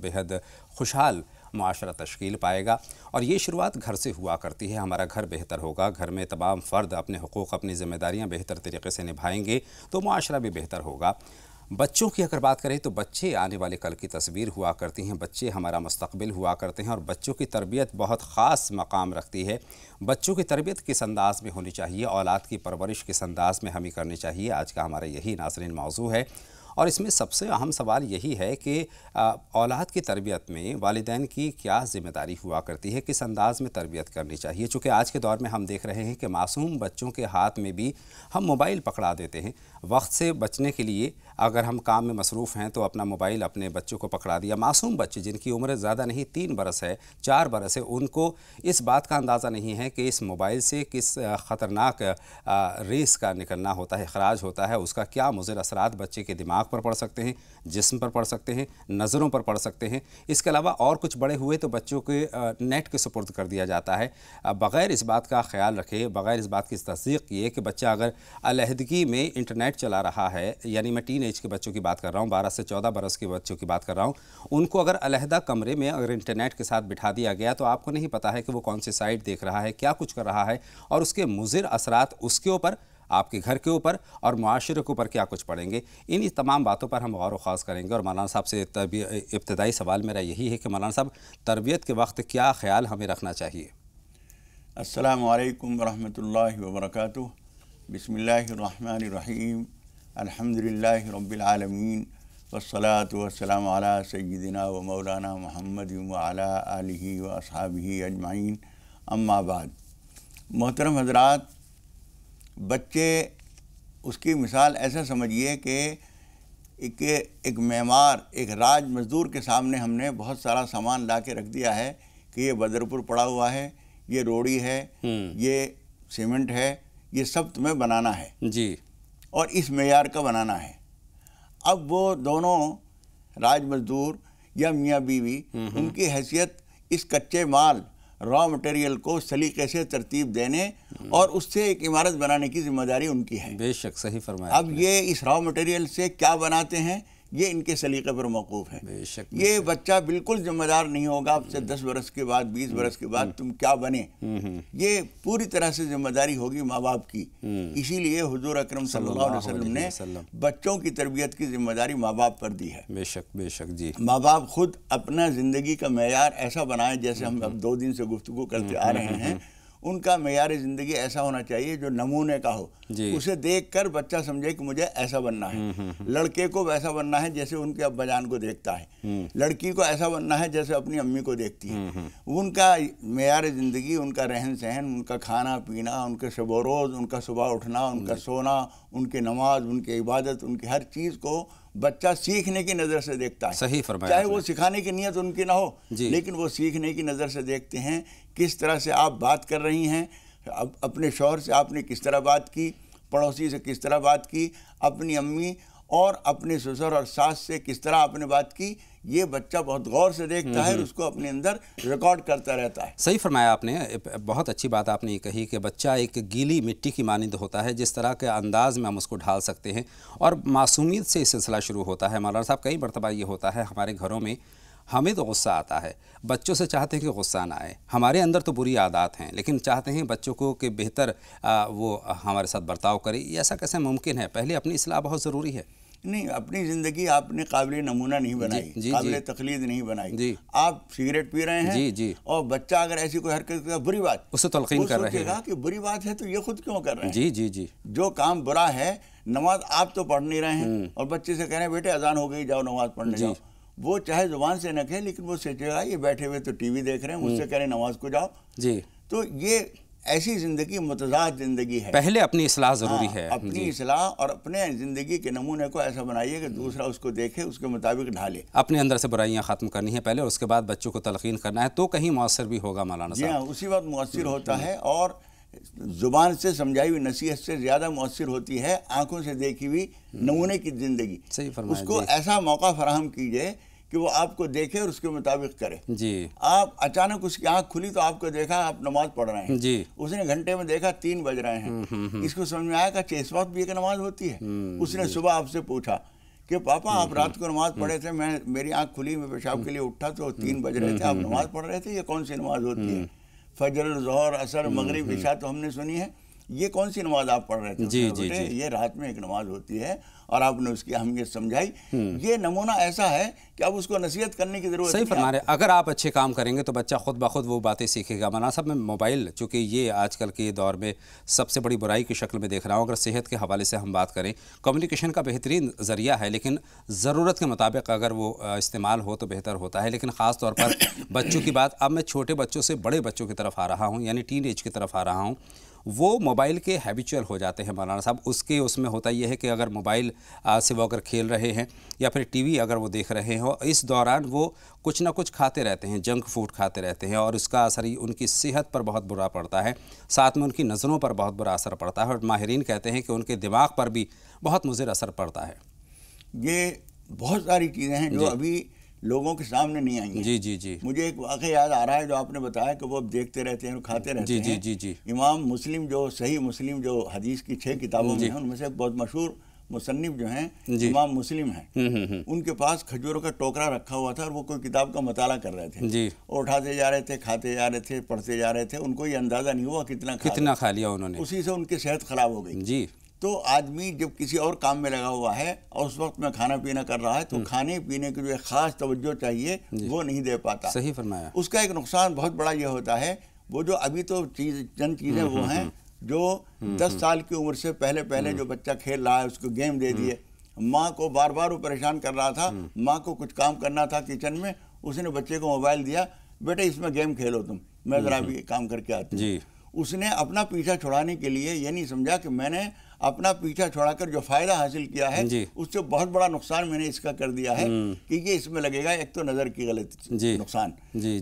बेहद खुशहाल معاشرہ تشکیل پائے گا۔ اور یہ شروعات گھر سے ہوا کرتی ہے۔ ہمارا گھر بہتر ہوگا، گھر میں تمام فرد اپنے حقوق اپنی ذمہ داریاں بہتر طریقے سے نبھائیں گے تو معاشرہ بھی بہتر ہوگا۔ بچوں کی اگر بات کریں تو بچے آنے والے کل کی تصویر ہوا کرتی ہیں، بچے ہمارا مستقبل ہوا کرتے ہیں، اور بچوں کی تربیت بہت خاص مقام رکھتی ہے۔ بچوں کی تربیت کس انداز میں ہونی چاہیے، اولاد کی پرورش کس انداز میں ہمیں کرنی چاہیے، آج کا ہمارا یہی ناظرین موضوع ہے۔ اور اس میں سب سے اہم سوال یہی ہے کہ اولاد کی تربیت میں والدین کی کیا ذمہ داری ہوا کرتی ہے، کس انداز میں تربیت کرنی چاہیے، چونکہ آج کے دور میں ہم دیکھ رہے ہیں کہ معصوم بچوں کے ہاتھ میں بھی ہم موبائل پکڑا دیتے ہیں۔ وقت سے بچنے کے لیے اگر ہم کام میں مصروف ہیں تو اپنا موبائل اپنے بچوں کو پکڑا دیا۔ معصوم بچے جن کی عمر زیادہ نہیں 3 برس ہے 4 برس ہے، ان کو اس بات کا اندازہ نہیں ہے کہ اس موبائل سے کس خطرناک ریس کا نکلنا ہوتا ہے، اخراج ہوتا ہے، اس کا کیا مضر اثرات بچے کے دماغ پر پڑ سکتے ہیں، جسم پر پڑ سکتے ہیں، نظروں پر پڑ سکتے ہیں۔ اس کے علاوہ اور کچھ بڑے ہوئے تو بچوں کے نیٹ کے سپرد کر دیا جاتا ہے بغیر اس بات کا خیال رکھے، بغیر اس بات کی تصدیق کیے کہ بچہ اگر علیحدگی میں انٹرنیٹ چلا رہا ہے، یعنی میں ٹین ایج کے بچوں کی بات کر رہا ہوں، 12 سے 14 برس کے بچوں کی بات کر رہا ہوں، ان کو اگر علیحدہ کمرے میں اگر انٹرنیٹ کے ساتھ بٹھا دیا گیا تو آپ کو نہیں پتہ ہے کہ وہ کون سی سائٹ دیکھ رہا ہے، کیا کچھ کر رہا ہے، اور اس کے مضر اثرات اس کے اوپر، آپ کے گھر کے اوپر اور معاشرے کے اوپر کیا کچھ پڑیں گے۔ انہی تمام باتوں پر ہم غور و خوض کریں گے۔ اور مولانا صاحب سے ابتدائی سوال میرا یہی ہے کہ مولانا صاحب تربیت کے وقت کیا خیال ہمیں رکھنا چاہیے؟ السلام علیکم ورحمۃ اللہ وبرکاتہ۔ بسم اللہ الرحمن الرحیم۔ الحمدللہ رب العالمین، والصلاة والسلام علی سیدنا و مولانا محمد وعلی آلہ و اصحابہ اجمعین، اما بعد۔ محترم حضرات، بچے اس کی مثال ایسا سمجھیے کہ ایک معمار، ایک راج مزدور کے سامنے ہم نے بہت سارا سامان لا کے رکھ دیا ہے کہ یہ بدرپور پڑا ہوا ہے، یہ روڑی ہے، یہ سیمنٹ ہے، یہ سب تمہیں بنانا ہے جی، اور اس معیار کا بنانا ہے۔ اب وہ دونوں راج مزدور یا میاں بیوی، ان کی حیثیت اس کچے مال را مٹیریل کو سلیقے سے ترتیب دینے اور اس سے ایک عمارت بنانے کی ذمہ داری ان کی ہے۔ بے شک، صحیح فرمایا۔ اب یہ اس را مٹیریل سے کیا بناتے ہیں یہ ان کے سلیقے پر موقوف ہے۔ بے شک، یہ بچہ بالکل ذمہ دار نہیں ہوگا اب سے 10 برس کے بعد 20 برس کے بعد تم کیا بنے، یہ پوری طرح سے ذمہ داری ہوگی ماں باپ کی۔ اسی لیے حضور اکرم صلی اللہ علیہ وسلم نے بچوں کی تربیت کی ذمہ داری ماں باپ پر دی ہے۔ بے شک، بے شک، جی۔ ماں باپ خود اپنا زندگی کا معیار ایسا بنائیں، جیسے ہم اب 2 دن سے گفتگو کرتے آ رہے ہیں، ان کا معیار زندگی ایسا ہونا چاہیے جو نمونے کا ہو، اسے دیکھ کر بچہ سمجھے کہ مجھے ایسا بننا ہے۔ لڑکے کو ویسا بننا ہے جیسے ان کے ابا جان کو دیکھتا ہے، لڑکی کو ایسا بننا ہے جیسے اپنی امی کو دیکھتی ہے۔ ان کا معیار زندگی، ان کا رہن سہن، ان کا کھانا پینا، ان کے شب و روز، ان کا صبح اٹھنا، ان کا سونا، ان کی نماز، ان کی عبادت، ان کی ہر چیز کو بچہ سیکھنے کی نظر سے دیکھتا ہے۔ صحیح فرمایا۔ چاہے وہ سکھانے کی نیت ان کی نہ ہو، لیکن وہ سیکھنے کی نظر سے دیکھتے ہیں کس طرح سے آپ بات کر رہی ہیں، اپنے شوہر سے آپ نے کس طرح بات کی، پڑوسی سے کس طرح بات کی، اپنی امی اور اپنے سسر اور ساس سے کس طرح آپ نے بات کی، یہ بچہ بہت غور سے دیکھتا ہے اور اس کو اپنے اندر ریکارڈ کرتا رہتا ہے۔ صحیح فرمایا آپ نے، بہت اچھی بات آپ نے یہ کہی کہ بچہ ایک گیلی مٹی کی مانند ہوتا ہے، جس طرح کے انداز میں ہم اس کو ڈھال سکتے ہیں، اور معصومیت سے یہ سلسلہ شروع ہوتا ہے۔ مولانا صاحب کئی مرتبہ یہ ہوتا ہے ہمارے گھروں میں، ہمیں تو غصہ آتا ہے، بچوں سے چاہتے ہیں کہ غصہ نہ آئے، ہمارے اندر تو بری عادات ہیں لیکن چاہتے ہیں بچوں کو کہ بہتر وہ ہمارے ساتھ برتاؤ کرے، یہ ایسا کیسے ممکن ہے؟ پہلے اپنی اصلاح بہت ضروری ہے۔ نہیں، اپنی زندگی آپ نے قابل نمونہ نہیں بنائی، قابل تقلید نہیں بنائی۔ آپ سگریٹ پی رہے ہیں اور بچہ اگر ایسی کوئی حرکت کرے، بری بات، اسے تلقین کر رہے ہیں کہ بری بات ہے تو یہ خود کیوں کر رہے ہیں؟ جی جی جی، جو کام برا ہے، نماز آپ تو پڑھ نہیں رہے ہیں اور بچے سے کہہ رہے ہیں بیٹے اذان ہو گئی، جاؤ نماز پڑھنے جاؤ، وہ چاہے زبان سے نہ کہے لیکن وہ سوچے گا یہ بیٹھے ہوئے تو ٹی وی دیکھ رہے ہیں، مجھ سے کہہ رہے ہیں نماز کو جاؤ۔ جی، تو یہ ایسی زندگی متضاد زندگی ہے۔ پہلے اپنی اصلاح ضروری ہے، اپنی اصلاح اور اپنے زندگی کے نمونے کو ایسا بنائیے کہ دوسرا اس کو دیکھے، اس کے مطابق ڈھالے۔ اپنے اندر سے برائیاں ختم کرنی ہیں پہلے، اس کے بعد بچوں کو تلقین کرنا ہے تو کہیں مؤثر بھی ہوگا مولانا صاحب۔ جی ہاں، اسی وقت مؤثر ہوتا ہے، اور زبان سے سمجھائی ہوئی نصیحت سے زیادہ مؤثر ہوتی ہے آنکھوں سے دیکھی ہوئی نمونے کی زندگی۔ صحیح فرمایا۔ اس کو ایسا موقع فراہم کیجئے کہ وہ آپ کو دیکھے اور اس کے مطابق کرے۔ جی، آپ اچانک اس کی آنکھ کھلی تو آپ کو دیکھا آپ نماز پڑھ رہے ہیں، جی، اس نے گھنٹے میں دیکھا 3 بج رہے ہیں، اس کو سمجھ میں آیا کہ اس وقت بھی ایک نماز ہوتی ہے۔ اس نے صبح آپ سے پوچھا کہ پاپا آپ رات کو نماز پڑھے تھے، میری آنکھ کھلی، میں پیشاب کے لیے اٹھا تو 3 بج رہے تھے، آپ نماز پڑھ رہے تھے، یہ کون سی نماز ہوتی ہے؟ فجر، ظہر، عصر، مغرب، عشاء تو ہم نے سنی ہے، یہ کون سی نماز آپ پڑھ رہے تھے؟ بیٹے یہ رات میں ایک نماز ہوتی ہے اور آپ نے اس کی اہمیت سمجھائی۔ یہ نمونہ ایسا ہے کہ اب اس کو نصیحت کرنے کی ضرورت صحیح فرما رہے ہیں۔ اگر آپ اچھے کام کریں گے تو بچہ خود بخود وہ باتیں سیکھے گا۔ مولانا صاحب، میں موبائل چونکہ یہ آج کل کے دور میں سب سے بڑی برائی کی شکل میں دیکھ رہا ہوں۔ اگر صحت کے حوالے سے ہم بات کریں، کمیونیکیشن کا بہترین ذریعہ ہے، لیکن ضرورت کے مطابق اگر وہ استعمال ہو تو بہتر ہوتا ہے۔ لیکن خاص طور پر بچوں کی بات، اب میں چھوٹے بچوں سے بڑے بچوں کی طرف آ رہا ہوں، یعنی ٹین ایج کی طرف آ رہا ہوں، وہ موبائل کے ہیبیچول ہو جاتے ہیں مولانا صاحب۔ اس میں ہوتا یہ ہے کہ اگر موبائل سے وہ اگر کھیل رہے ہیں یا پھر ٹی وی اگر وہ دیکھ رہے ہوں، اس دوران وہ کچھ نہ کچھ کھاتے رہتے ہیں، جنک فوڈ کھاتے رہتے ہیں، اور اس کا اثر ان کی صحت پر بہت برا پڑتا ہے، ساتھ میں ان کی نظروں پر بہت برا اثر پڑتا ہے، اور ماہرین کہتے ہیں کہ ان کے دماغ پر بھی بہت مضر اثر پڑتا ہے۔ یہ بہت ساری چیزیں ہیں جو ابھی لوگوں کے سامنے نہیں آئی ہیں۔ جی مجھے ایک واقعہ یاد آ رہا ہے جو آپ نے بتایا کہ وہ دیکھتے رہتے ہیں، کھاتے رہتے ہیں۔ امام مسلم جو صحیح مسلم جو حدیث کی 6 کتابوں میں ہیں، ان میں سے ایک بہت مشہور مصنف جو ہیں امام مسلم ہیں، ان کے پاس کھجوروں کا ٹوکرا رکھا ہوا تھا اور وہ کوئی کتاب کا مطالعہ کر رہے تھے، اور اٹھاتے جا رہے تھے، کھاتے جا رہے تھے، پڑھتے جا رہے تھے، ان کو یہ اندازہ نہیں ہوا کتنا کھا لیا انہوں نے، اسی سے ان کی صحت خراب ہو گئی۔ تو آدمی جب کسی اور کام میں لگا ہوا ہے اور اس وقت میں کھانا پینا کر رہا ہے تو کھانے پینے کی جو ایک خاص توجہ چاہیے وہ نہیں دے پاتا۔ صحیح فرمایا۔ اس کا ایک نقصان بہت بڑا یہ ہوتا ہے، وہ جو ابھی تو چند چیزیں وہ ہیں جو 10 سال کی عمر سے پہلے جو بچہ کھیل رہا ہے اس کو گیم دے دیے، ماں کو بار بار وہ پریشان کر رہا تھا، ماں کو کچھ کام کرنا تھا کچن میں، اس نے بچے کو موبائل دیا، بیٹے اس میں گیم کھیلو تم، میں ذرا بھی کام کر کے آتی ہوں۔ اس نے اپنا پیچھا چھڑانے کے لیے یہ نہیں سمجھا کہ میں نے اپنا پیچھا چھوڑا کر جو فائدہ حاصل کیا ہے اس سے بہت بڑا نقصان میں نے اس کا کر دیا ہے کہ یہ اس میں لگے گا، ایک تو نظر کی غلط نقصان،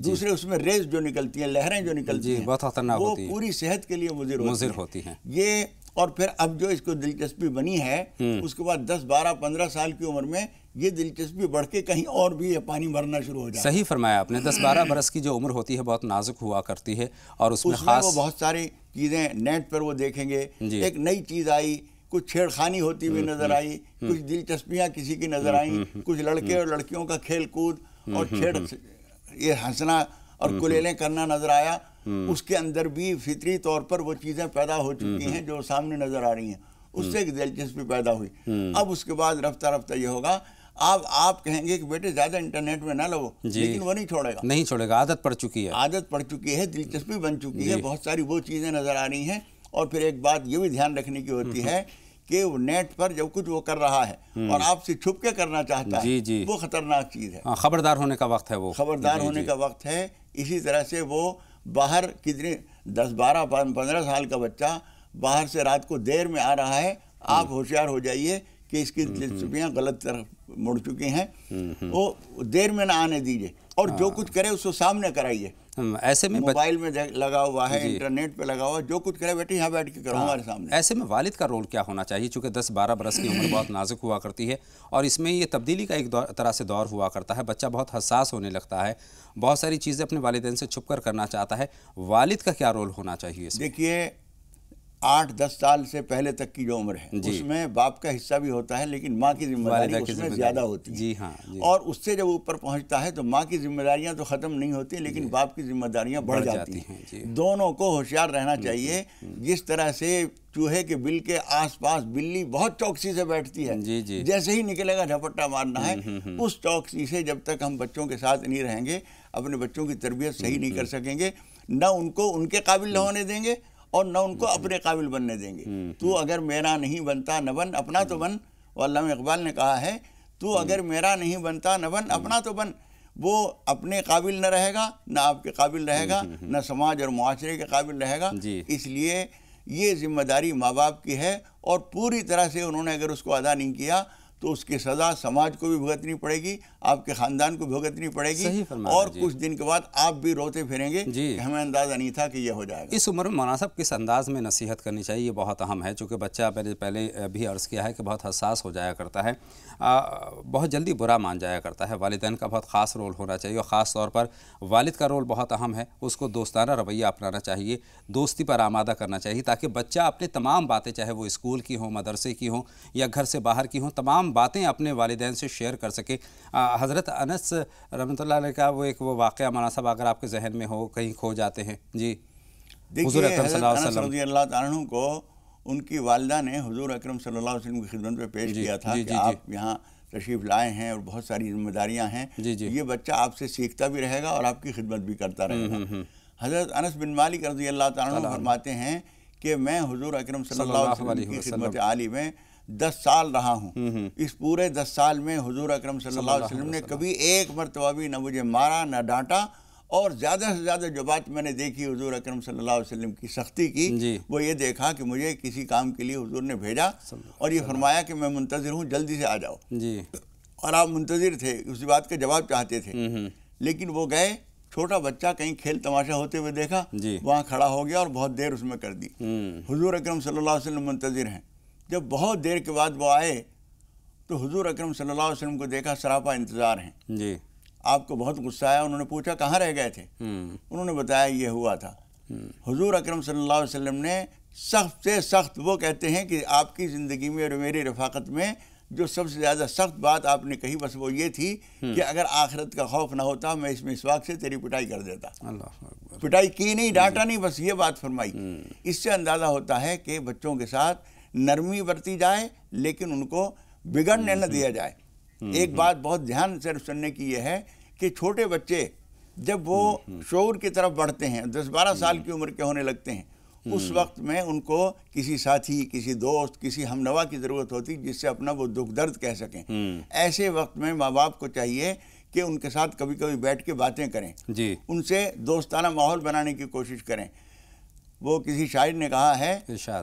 دوسرے اس میں ریز جو نکلتی ہیں، لہریں جو نکلتی ہیں وہ پوری صحت کے لیے مضر ہوتی ہیں۔ یہ اور پھر اب جو اس کو دلچسپی بنی ہے اس کے بعد 10 12 15 سال کی عمر میں یہ دلچسپی بڑھ کے کہیں اور بھی یہ پانی بھرنا شروع ہو جاتا ہے۔ صحیح فرمایا آپ نے۔ 10 12 برس کی جو عمر ہوتی ہے بہت نازک ہوا کرتی ہے، اور اس میں خاص وہ بہت ساری چیزیں نیٹ پر وہ دیکھیں گے، ایک نئی چیز آئی، کچھ چھیڑ خانی ہوتی ہوئی نظر آئی، کچھ دلچسپیاں کسی کی نظر آئیں، کچھ لڑکے اور لڑکیوں کا کھیل کود اور یہ ہنسنا اور کلیلیں کرنا نظر آیا، اس کے اندر بھی فطری طور پر وہ چیزیں پیدا ہو چکی ہیں جو سامنے نظر آ رہی ہیں، اس سے ایک دلچسپی پیدا ہوئی۔ اب اس کے بعد رفتہ رفتہ یہ ہوگا، آپ کہیں گے کہ بیٹے زیادہ انٹرنیٹ میں نہ لگو، لیکن وہ نہیں چھوڑے گا، عادت پڑ چکی ہے، دلچسپی بن چکی ہے، بہت ساری وہ چیزیں نظر آ رہی ہیں۔ اور پھر ایک بات یہ بھی دھیان رکھنے کی ہوتی ہے کہ وہ نیٹ پر جب کچھ وہ کر رہا ہے اور آپ سے چھپ کے کرنا چاہتا ہے وہ خطرناک چیز ہے، خبردار ہونے کا وقت ہے، وہ خبردار ہونے کا وقت ہے۔ اسی طرح سے وہ باہر کتنے 10 12 15 سال کا بچہ باہر سے رات کو دیر میں آ رہا ہے، آپ ہوشیار ہو جائیے کہ اس کی دلچسپیاں غلط طرف مڑ چکی ہیں، وہ دیر میں نہ آنے دیجیے، اور جو کچھ کرے اس کو سامنے کرائیے۔ ایسے میں موبائل میں لگا ہوا ہے، انٹرنیٹ پہ لگا ہوا ہے، جو کچھ کرے بیٹے یہاں بیٹھ کے کرو ہمارے سامنے۔ ایسے میں والد کا رول کیا ہونا چاہیے؟ چونکہ 10 12 برس کی عمر بہت نازک ہوا کرتی ہے، اور اس میں یہ تبدیلی کا ایک طرح سے دور ہوا کرتا ہے، بچہ بہت حساس ہونے لگتا ہے، بہت ساری چیزیں اپنے والدین سے چھپ کر کرنا چاہتا ہے، والد کا کیا رول ہونا چاہیے اس میں؟ دیکھیے 8-10 سال سے پہلے تک کی جو عمر ہے اس میں باپ کا حصہ بھی ہوتا ہے، لیکن ماں کی ذمہ داری اس میں زیادہ ہوتی ہے، اور اس سے جب اوپر پہنچتا ہے تو ماں کی ذمہ داریاں تو ختم نہیں ہوتی لیکن باپ کی ذمہ داریاں بڑھ جاتی ہیں۔ دونوں کو ہوشیار رہنا چاہیے۔ جس طرح سے چوہے کے بل کے آس پاس بلی بہت چوکسی سے بیٹھتی ہے، جیسے ہی نکلے گا جھپٹا مارنا ہے، اس چوکسی سے جب تک ہم بچوں کے ساتھ نہیں رہیں گے، اپنے بچوں کی تربیت صحیح نہیں کر سکیں گے، نہ ان کو ان کے قابل نہ ہونے دیں گے اور نہ ان کو اپنے قابل بننے دیں گے۔ تو اگر میرا نہیں بنتا نہ بن، اپنا تو بن۔ علامہ اقبال نے کہا ہے تو اگر میرا نہیں بنتا نہ بن، اپنا تو بن۔ وہ اپنے قابل نہ رہے گا، نہ آپ کے قابل رہے گا، نہ سماج اور معاشرے کے قابل رہے گا۔ اس لیے یہ ذمہ داری ماں باپ کی ہے، اور پوری طرح سے انہوں نے اگر اس کو ادا نہیں کیا تو اس کی سزا سماج کو بھی بھگتنی پڑے گی، آپ کے خاندان کو بھگتنی پڑے گی، اور کچھ دن کے بعد آپ بھی روتے پھریں گے کہ ہمیں اندازہ نہیں تھا کہ یہ ہو جائے گا۔ اس عمر میں مناسب کس انداز میں نصیحت کرنی چاہیے، یہ بہت اہم ہے، چونکہ بچہ پہلے بھی عرض کیا ہے کہ بہت حساس ہو جایا کرتا ہے، بہت جلدی برا مان جایا کرتا ہے۔ والدین کا بہت خاص رول ہونا چاہیے، اور خاص طور پر والد کا رول بہت اہم ہے، اس کو دوستانہ رویہ اپنانا چاہیے، دوستی پر آمادہ کرنا چاہیے، تاکہ بچہ اپنے تمام باتیں، چاہے وہ اسکول کی ہوں، مدرسے کی ہوں یا گھر سے باہر کی ہوں، تمام तमाम बातें अपने वालिदैन से शेयर कर सके। हज़रत अनस रहमतुल्लाह अलैह का वो वाक़या मौलाना साहब अगर आपके जहन में हो, कहीं खो जाते हैं जी। देखिए, हज़रत अनस रज़ियल्लाहु ताला अन्हु को उनकी वालिदा ने हुज़ूर अकरम सल्लल्लाहु अलैहि वसल्लम की खिदमत में पेश किया था कि आप यहाँ तशरीफ़ लाए हैं और बहुत सारी जिम्मेदारियाँ हैं, ये बच्चा आपसे सीखता भी रहेगा और आपकी खिदमत भी करता रहेगा। हज़रत अनस बिन मालिक रज़ियल्लाहु ताला अन्हु फरमाते हैं कि मैं हुज़ूर अकरम सल्लल्लाहु अलैहि वसल्लम की खिदमत आली में 10 साल रहा हूँ। इस पूरे 10 साल में हुज़ूर अकरम सल्लल्लाहु अलैहि वसल्लम ने कभी एक मरतबा भी न मुझे मारा न डांटा, और ज़्यादा से ज़्यादा जो बात मैंने देखी हुज़ूर अकरम सल्लल्लाहु अलैहि वसल्लम की सख्ती की, वो ये देखा कि मुझे किसी काम के लिए हुज़ूर ने भेजा और ये फरमाया कि मैं मुंतज़िर हूँ, जल्दी से आ जाओ जी। और आप मुंतज़िर थे, उसी बात का जवाब चाहते थे, लेकिन वो गए, छोटा बच्चा कहीं खेल तमाशा होते हुए देखा, वहाँ खड़ा हो गया और बहुत देर उसमें कर दी। हुज़ूर अकरम सल्लल्लाहु अलैहि वसल्लम मुंतज़िर हैं। जब बहुत देर के बाद वो आए तो हुज़ूर अकरम सल्लल्लाहु अलैहि वसल्लम को देखा सरापा इंतज़ार हैं जी। आपको बहुत गुस्सा आया। उन्होंने पूछा कहाँ रह गए थे? उन्होंने बताया ये हुआ था। हुज़ूर अकरम सल्लल्लाहु अलैहि वसल्लम ने सख्त से सख्त, वो कहते हैं कि आपकी ज़िंदगी में और मेरी रफ़ाकत में जो सबसे ज़्यादा सख्त बात आपने कही बस वो ये थी कि अगर आखिरत का खौफ ना होता मैं इस मिसवाक से तेरी पिटाई कर देता। पिटाई की नहीं, डांटा नहीं, बस ये बात फरमाई। इससे अंदाज़ा होता है कि बच्चों के साथ नरमी बरती जाए लेकिन उनको बिगड़ने न दिया जाए। एक बात बहुत ध्यान से सुनने की ये है कि छोटे बच्चे जब वो शऊर की तरफ बढ़ते हैं, 10-12 साल की उम्र के होने लगते हैं, उस वक्त में उनको किसी साथी, किसी दोस्त, किसी हमनवा की ज़रूरत होती जिससे अपना वो दुख दर्द कह सकें। ऐसे वक्त में माँ बाप को चाहिए कि उनके साथ कभी कभी बैठ के बातें करें जी। उनसे दोस्ताना माहौल बनाने की कोशिश करें। वो किसी शायर ने कहा है,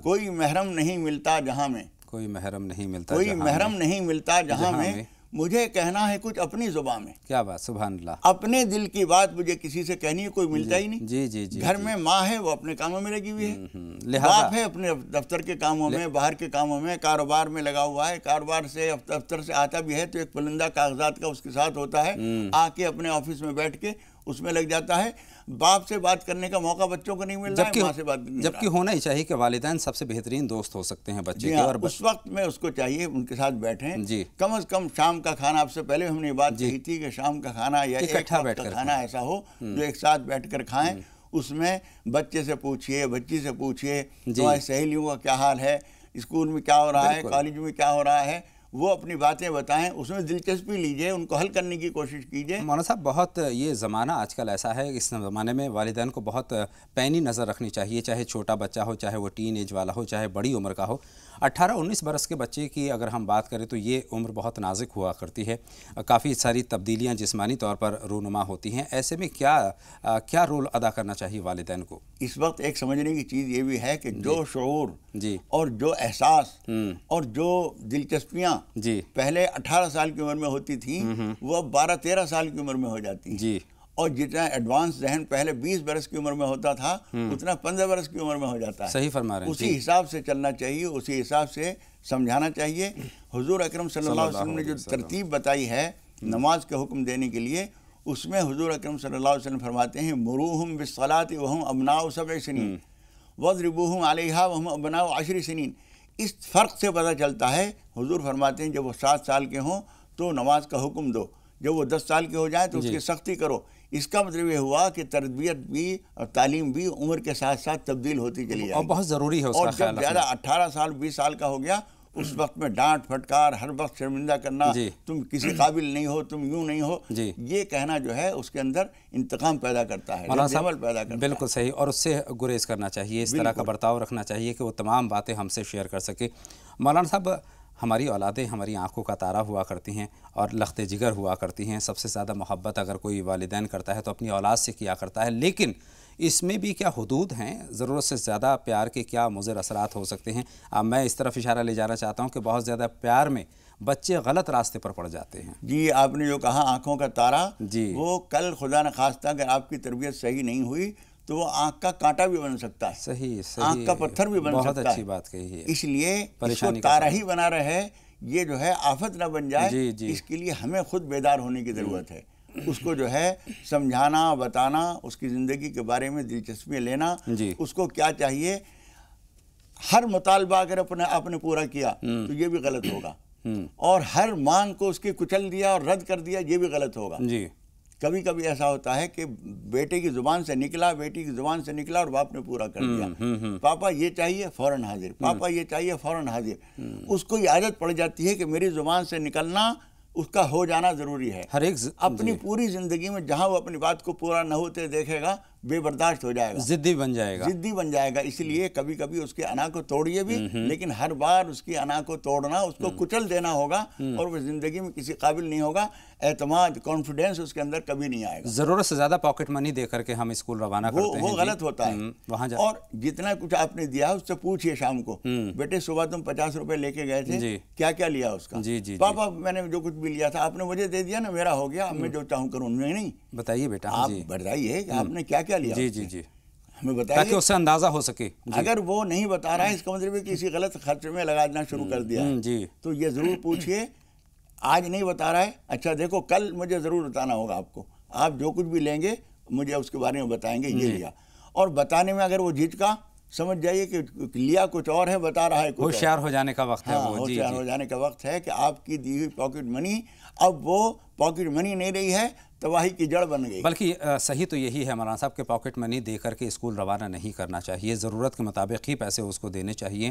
कोई महरम नहीं मिलता जहाँ में, कोई महरम नहीं मिलता, कोई महरम नहीं मिलता जहाँ में, मुझे कहना है कुछ अपनी ज़ुबान में। क्या बात, सुभान अल्लाह। अपने दिल की बात मुझे किसी से कहनी है, कोई मिलता ही नहीं जी जी जी। घर में माँ है, वो अपने कामों में लगी हुई है, बाप है अपने दफ्तर के कामों में, बाहर के कामों में, कारोबार में लगा हुआ है, कारोबार से दफ्तर से आता भी है तो एक पुलिंदा कागजात का उसके साथ होता है, आके अपने ऑफिस में बैठ के उसमें लग जाता है। बाप से बात करने का मौका बच्चों को नहीं मिल रहा है, माँ से बात नहीं, जबकि होना ही चाहिए कि वालिदैन सबसे बेहतरीन दोस्त हो सकते हैं बच्चे के। और उस वक्त में उसको चाहिए उनके साथ बैठें जी। कम से कम शाम का खाना, आपसे पहले हमने ये बात कही थी कि शाम का खाना या इकट्ठा बैठ कर खाना ऐसा हो जो एक साथ बैठकर खाएं। उसमें बच्चे से पूछिए, बच्ची से पूछिए तुम्हारी सहेलियों का क्या हाल है, स्कूल में क्या हो रहा है, कॉलेज में क्या हो रहा है, वो अपनी बातें बताएं, उसमें दिलचस्पी लीजिए, उनको हल करने की कोशिश कीजिए। मौलाना साहब, बहुत ये ज़माना आजकल ऐसा है, इस ज़माने में वालिदैन को बहुत पैनी नज़र रखनी चाहिए, चाहे छोटा बच्चा हो, चाहे वो टीन एज वाला हो, चाहे बड़ी उम्र का हो। 18-19 बरस के बच्चे की अगर हम बात करें तो ये उम्र बहुत नाजुक हुआ करती है, काफ़ी सारी तब्दीलियाँ जिस्मानी तौर पर रूनुमा होती हैं। ऐसे में क्या रोल अदा करना चाहिए वालिदैन को? इस वक्त एक समझने की चीज़ ये भी है कि जो शऊर जी और जो एहसास और जो दिलचस्पियाँ जी पहले 18 साल की उम्र में होती थी, वो अब 12-13 साल की उम्र में हो जाती जी। और जितना एडवांस जहन पहले 20 बरस की उम्र में होता था, उतना 15 बरस की उम्र में हो जाता है। सही फरमा रहे हैं। उसी हिसाब से चलना चाहिए, उसी हिसाब से समझाना चाहिए। हुजूर अकरम सल्लल्लाहु अलैहि वसल्लम ने जो तरतीब बताई है नमाज का हुक्म देने के लिए, उसमें हुजूर अकरम सल्लल्लाहु अलैहि वसल्म फरमाते हैं, मुरूहुम बिस्सलाति वहुम अबनाउ 7 सनीन वज़रिबूहुम अलैहा वहुम अबनाउ 10 सनीन। इस फ़र्क से पता चलता है, हुजूर फरमाते हैं जब वो 7 साल के हों तो नमाज का हुक्म दो, जब वो 10 साल के हो जाए तो उसकी सख्ती करो। इसका मतलब ये हुआ कि तरबियत भी और तालीम भी उम्र के साथ साथ तब्दील होती चली जाएगी और बहुत ज़रूरी है उसका। और जब ज़्यादा 18 साल 20 साल का हो गया, उस वक्त में डांट फटकार, हर वक्त शर्मिंदा करना, तुम किसी काबिल नहीं हो, तुम यूँ नहीं हो, ये कहना जो है उसके अंदर इंतकाम पैदा करता है, रद्द-ए-अमल पैदा करता है। बिल्कुल सही, और उससे गुरेज करना चाहिए, इस तरह का बर्ताव रखना चाहिए कि वो तमाम बातें हमसे शेयर कर सके। मौलाना साहब, हमारी औलादें हमारी आंखों का तारा हुआ करती हैं और लख्ते जिगर हुआ करती हैं। सबसे ज़्यादा मोहब्बत अगर कोई वालिदैन करता है तो अपनी औलाद से किया करता है, लेकिन इसमें भी क्या हुदूद हैं? ज़रूरत से ज़्यादा प्यार के क्या मुज़र असरात हो सकते हैं? मैं इस तरफ इशारा ले जाना चाहता हूँ कि बहुत ज़्यादा प्यार में बच्चे गलत रास्ते पर पड़ जाते हैं। जी, आपने जो कहा आँखों का तारा, जी, वो कल खुदा न खास्ता अगर आपकी तरबियत सही नहीं हुई तो वो आँख का कांटा भी बन सकता है, सही सही, आँख का पत्थर भी बन सकता है। बहुत अच्छी बात कही है। इसलिए इसको तारा ही बना रहे, ये जो है आफत ना बन जाए, जी, जी। इसके लिए हमें खुद बेदार होने की ज़रूरत है। उसको जो है समझाना, बताना, उसकी ज़िंदगी के बारे में दिलचस्पी लेना, उसको क्या चाहिए। हर मुतालबा अगर आपने पूरा किया तो ये भी गलत होगा। اور ہر مانگ کو اس کی کچل دیا اور رد کر دیا، یہ بھی غلط ہوگا جی کبھی کبھی ایسا ہوتا ہے کہ بیٹے کی زبان سے نکلا، بیٹی کی زبان سے نکلا اور باپ نے پورا کر دیا، پاپا یہ چاہیے فوراً حاضر، پاپا یہ چاہیے فوراً حاضر، اس کو یہ عادت پڑ جاتی ہے کہ میری زبان سے نکلنا اس کا ہو جانا ضروری ہے۔ ہر ایک اپنی پوری زندگی میں جہاں وہ اپنی بات کو پورا نہ ہوتے دیکھے گا بے برداشت ہو جائے گا، ضدی بن جائے گا، ضدی بن جائے گا۔ اس لیے کبھی کبھی اس کے انا کو توڑیے بھی، لیکن ہر بار اس کی انا کو توڑنا، اس کو کچل دینا ہوگا اور وہ زندگی میں کسی قابل نہیں ہوگا، اعتماد کانفیڈنس اس کے اندر کبھی نہیں آئے گا۔ ضرورت سے زیادہ پاکٹ منی دے کر کے ہم اسکول روانہ کرتے ہیں، وہ غلط ہوتا ہے۔ وہاں اور جتنا کچھ آپ نے دیا اس سے پوچھئے شام کو، بیٹے صبح تم 50 روپے لے کے گئے تھے، کیا کیا لیا اس کا؟ پاپا میں نے جو کچھ بھی لیا تھا آپ نے مجھے دے دیا نا، میرا ہو گیا، اب میں جو چاہوں کروں۔ نہیں، بتائیے بیٹا، آپ بتائیے کہ آپ نے کیا کیا لیا، جی ہمیں بتائیے تاکہ اس سے اندازہ ہو سکے۔ اگر وہ نہیں بتا رہا ہے اس کا مطلب ہے کہ کسی غلط خرچ میں لگانا شروع کر دیا ہے، تو یہ ضرور پوچھئے۔ آج نہیں بتا رہا ہے، اچھا دیکھو کل مجھے ضرور بتانا ہوگا آپ کو، آپ جو کچھ بھی لیں گے مجھے اس کے بارے میں بتائیں گے یہ لیا، اور بتانے میں اگر وہ جھجکا سمجھ جائیے کہ لیا کچھ اور ہے، بتا رہا ہے کچھ اور۔ ہوشیار ہو جانے کا وقت ہے وہ، ہوشیار ہو جانے کا وقت ہے کہ آپ کی دی ہوئی پاکٹ منی اب وہ پاکٹ منی نہیں رہی ہے، تباہی کی جڑ بن گئی۔ بلکہ صحیح تو یہی ہے مولانا صاحب کہ پاکٹ منی دے کر کے اسکول روانہ نہیں کرنا چاہیے، ضرورت کے مطابق ہی پیسے اس کو دینے چاہیے۔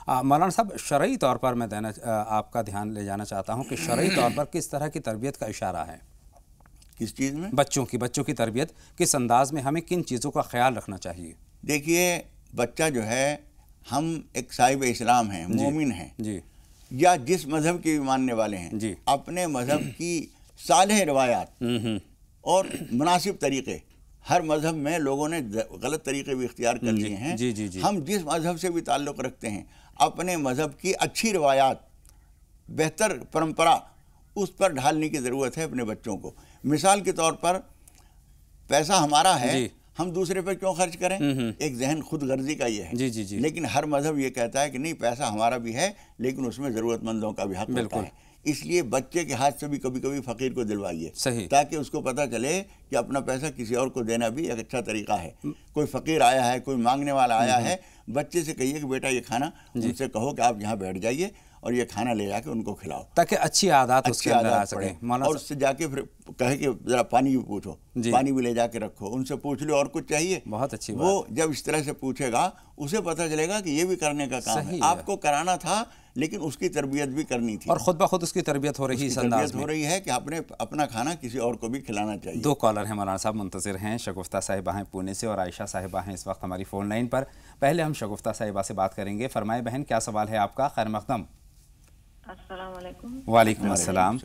مولانا صاحب شرعی طور پر میں آپ کا دھیان لے جانا چاہتا ہوں کہ شرعی طور پر کس طرح کی تربیت کا اشارہ ہے؟ کس چیز میں؟ بچوں کی تربیت کس انداز میں، ہمیں کن چیزوں کا خیال رکھنا چاہیے؟ دیکھیے بچہ جو ہے، ہم ایک صاحب اسلام ہیں، مومن ہیں، یا جس مذہب کے بھی ماننے والے ہیں، اپنے مذہب کی صالح روایات اور مناسب طریقے، ہر مذہب میں لوگوں نے غلط طریقے بھی اختیار کر لیے ہیں، ہم جس مذہب سے بھی تعلق رکھتے ہیں اپنے مذہب کی اچھی روایات، بہتر پرمپرا اس پر ڈھالنے کی ضرورت ہے اپنے بچوں کو۔ مثال کے طور پر پیسہ ہمارا ہے، ہم دوسرے پہ کیوں خرچ کریں؟ ایک ذہن خود غرضی کا یہ ہے، لیکن ہر مذہب یہ کہتا ہے کہ نہیں، پیسہ ہمارا بھی ہے لیکن اس میں ضرورت مندوں کا بھی حق ہوتا ہے۔ اس لیے بچے کے ہاتھ سے بھی کبھی کبھی فقیر کو دلوائیے، تاکہ اس کو پتہ چلے کہ اپنا پیسہ کسی اور کو دینا بھی ایک اچھا طریقہ ہے۔ کوئی فقیر آیا ہے، کوئی مانگنے والا آیا ہے، بچے سے کہیے کہ بیٹا یہ کھانا، ان سے کہو کہ آپ یہاں بیٹھ جائیے اور یہ کھانا لے جا کے ان کو کھلاؤ، تاکہ اچھی عادات اس کے اندر آ سکیں۔ اور اس سے جا کے پھر کہے کہ ذرا پانی بھی پوچھو، پانی بھی لے جا کے رکھو، ان سے پوچھ لو اور کچھ چاہیے۔ بہت اچھی بات۔ وہ جب اس طرح سے پوچھے گا اسے پتہ چلے گا کہ یہ بھی کرنے کا کام ہے، آپ کو کرانا تھا لیکن اس کی تربیت بھی کرنی تھی، اور خود بخود اس کی تربیت ہو رہی ہے، اس انداز میں ہو رہی ہے کہ اپنا کھانا کسی اور کو بھی کھلانا چاہیے۔ دو کالر ہیں مولانا صاحب منتظر ہیں، شگفتہ صاحبہ ہیں پونے سے اور عائشہ صاحبہ ہیں اس وقت ہماری فون لائن پر۔ پہلے ہم شگفتہ صاحبہ سے بات کریں گے۔ فرمائے بہن، کیا سوال ہے آپ کا؟ خیر مقدم۔ السلام علیکم۔ وعلیکم السلام۔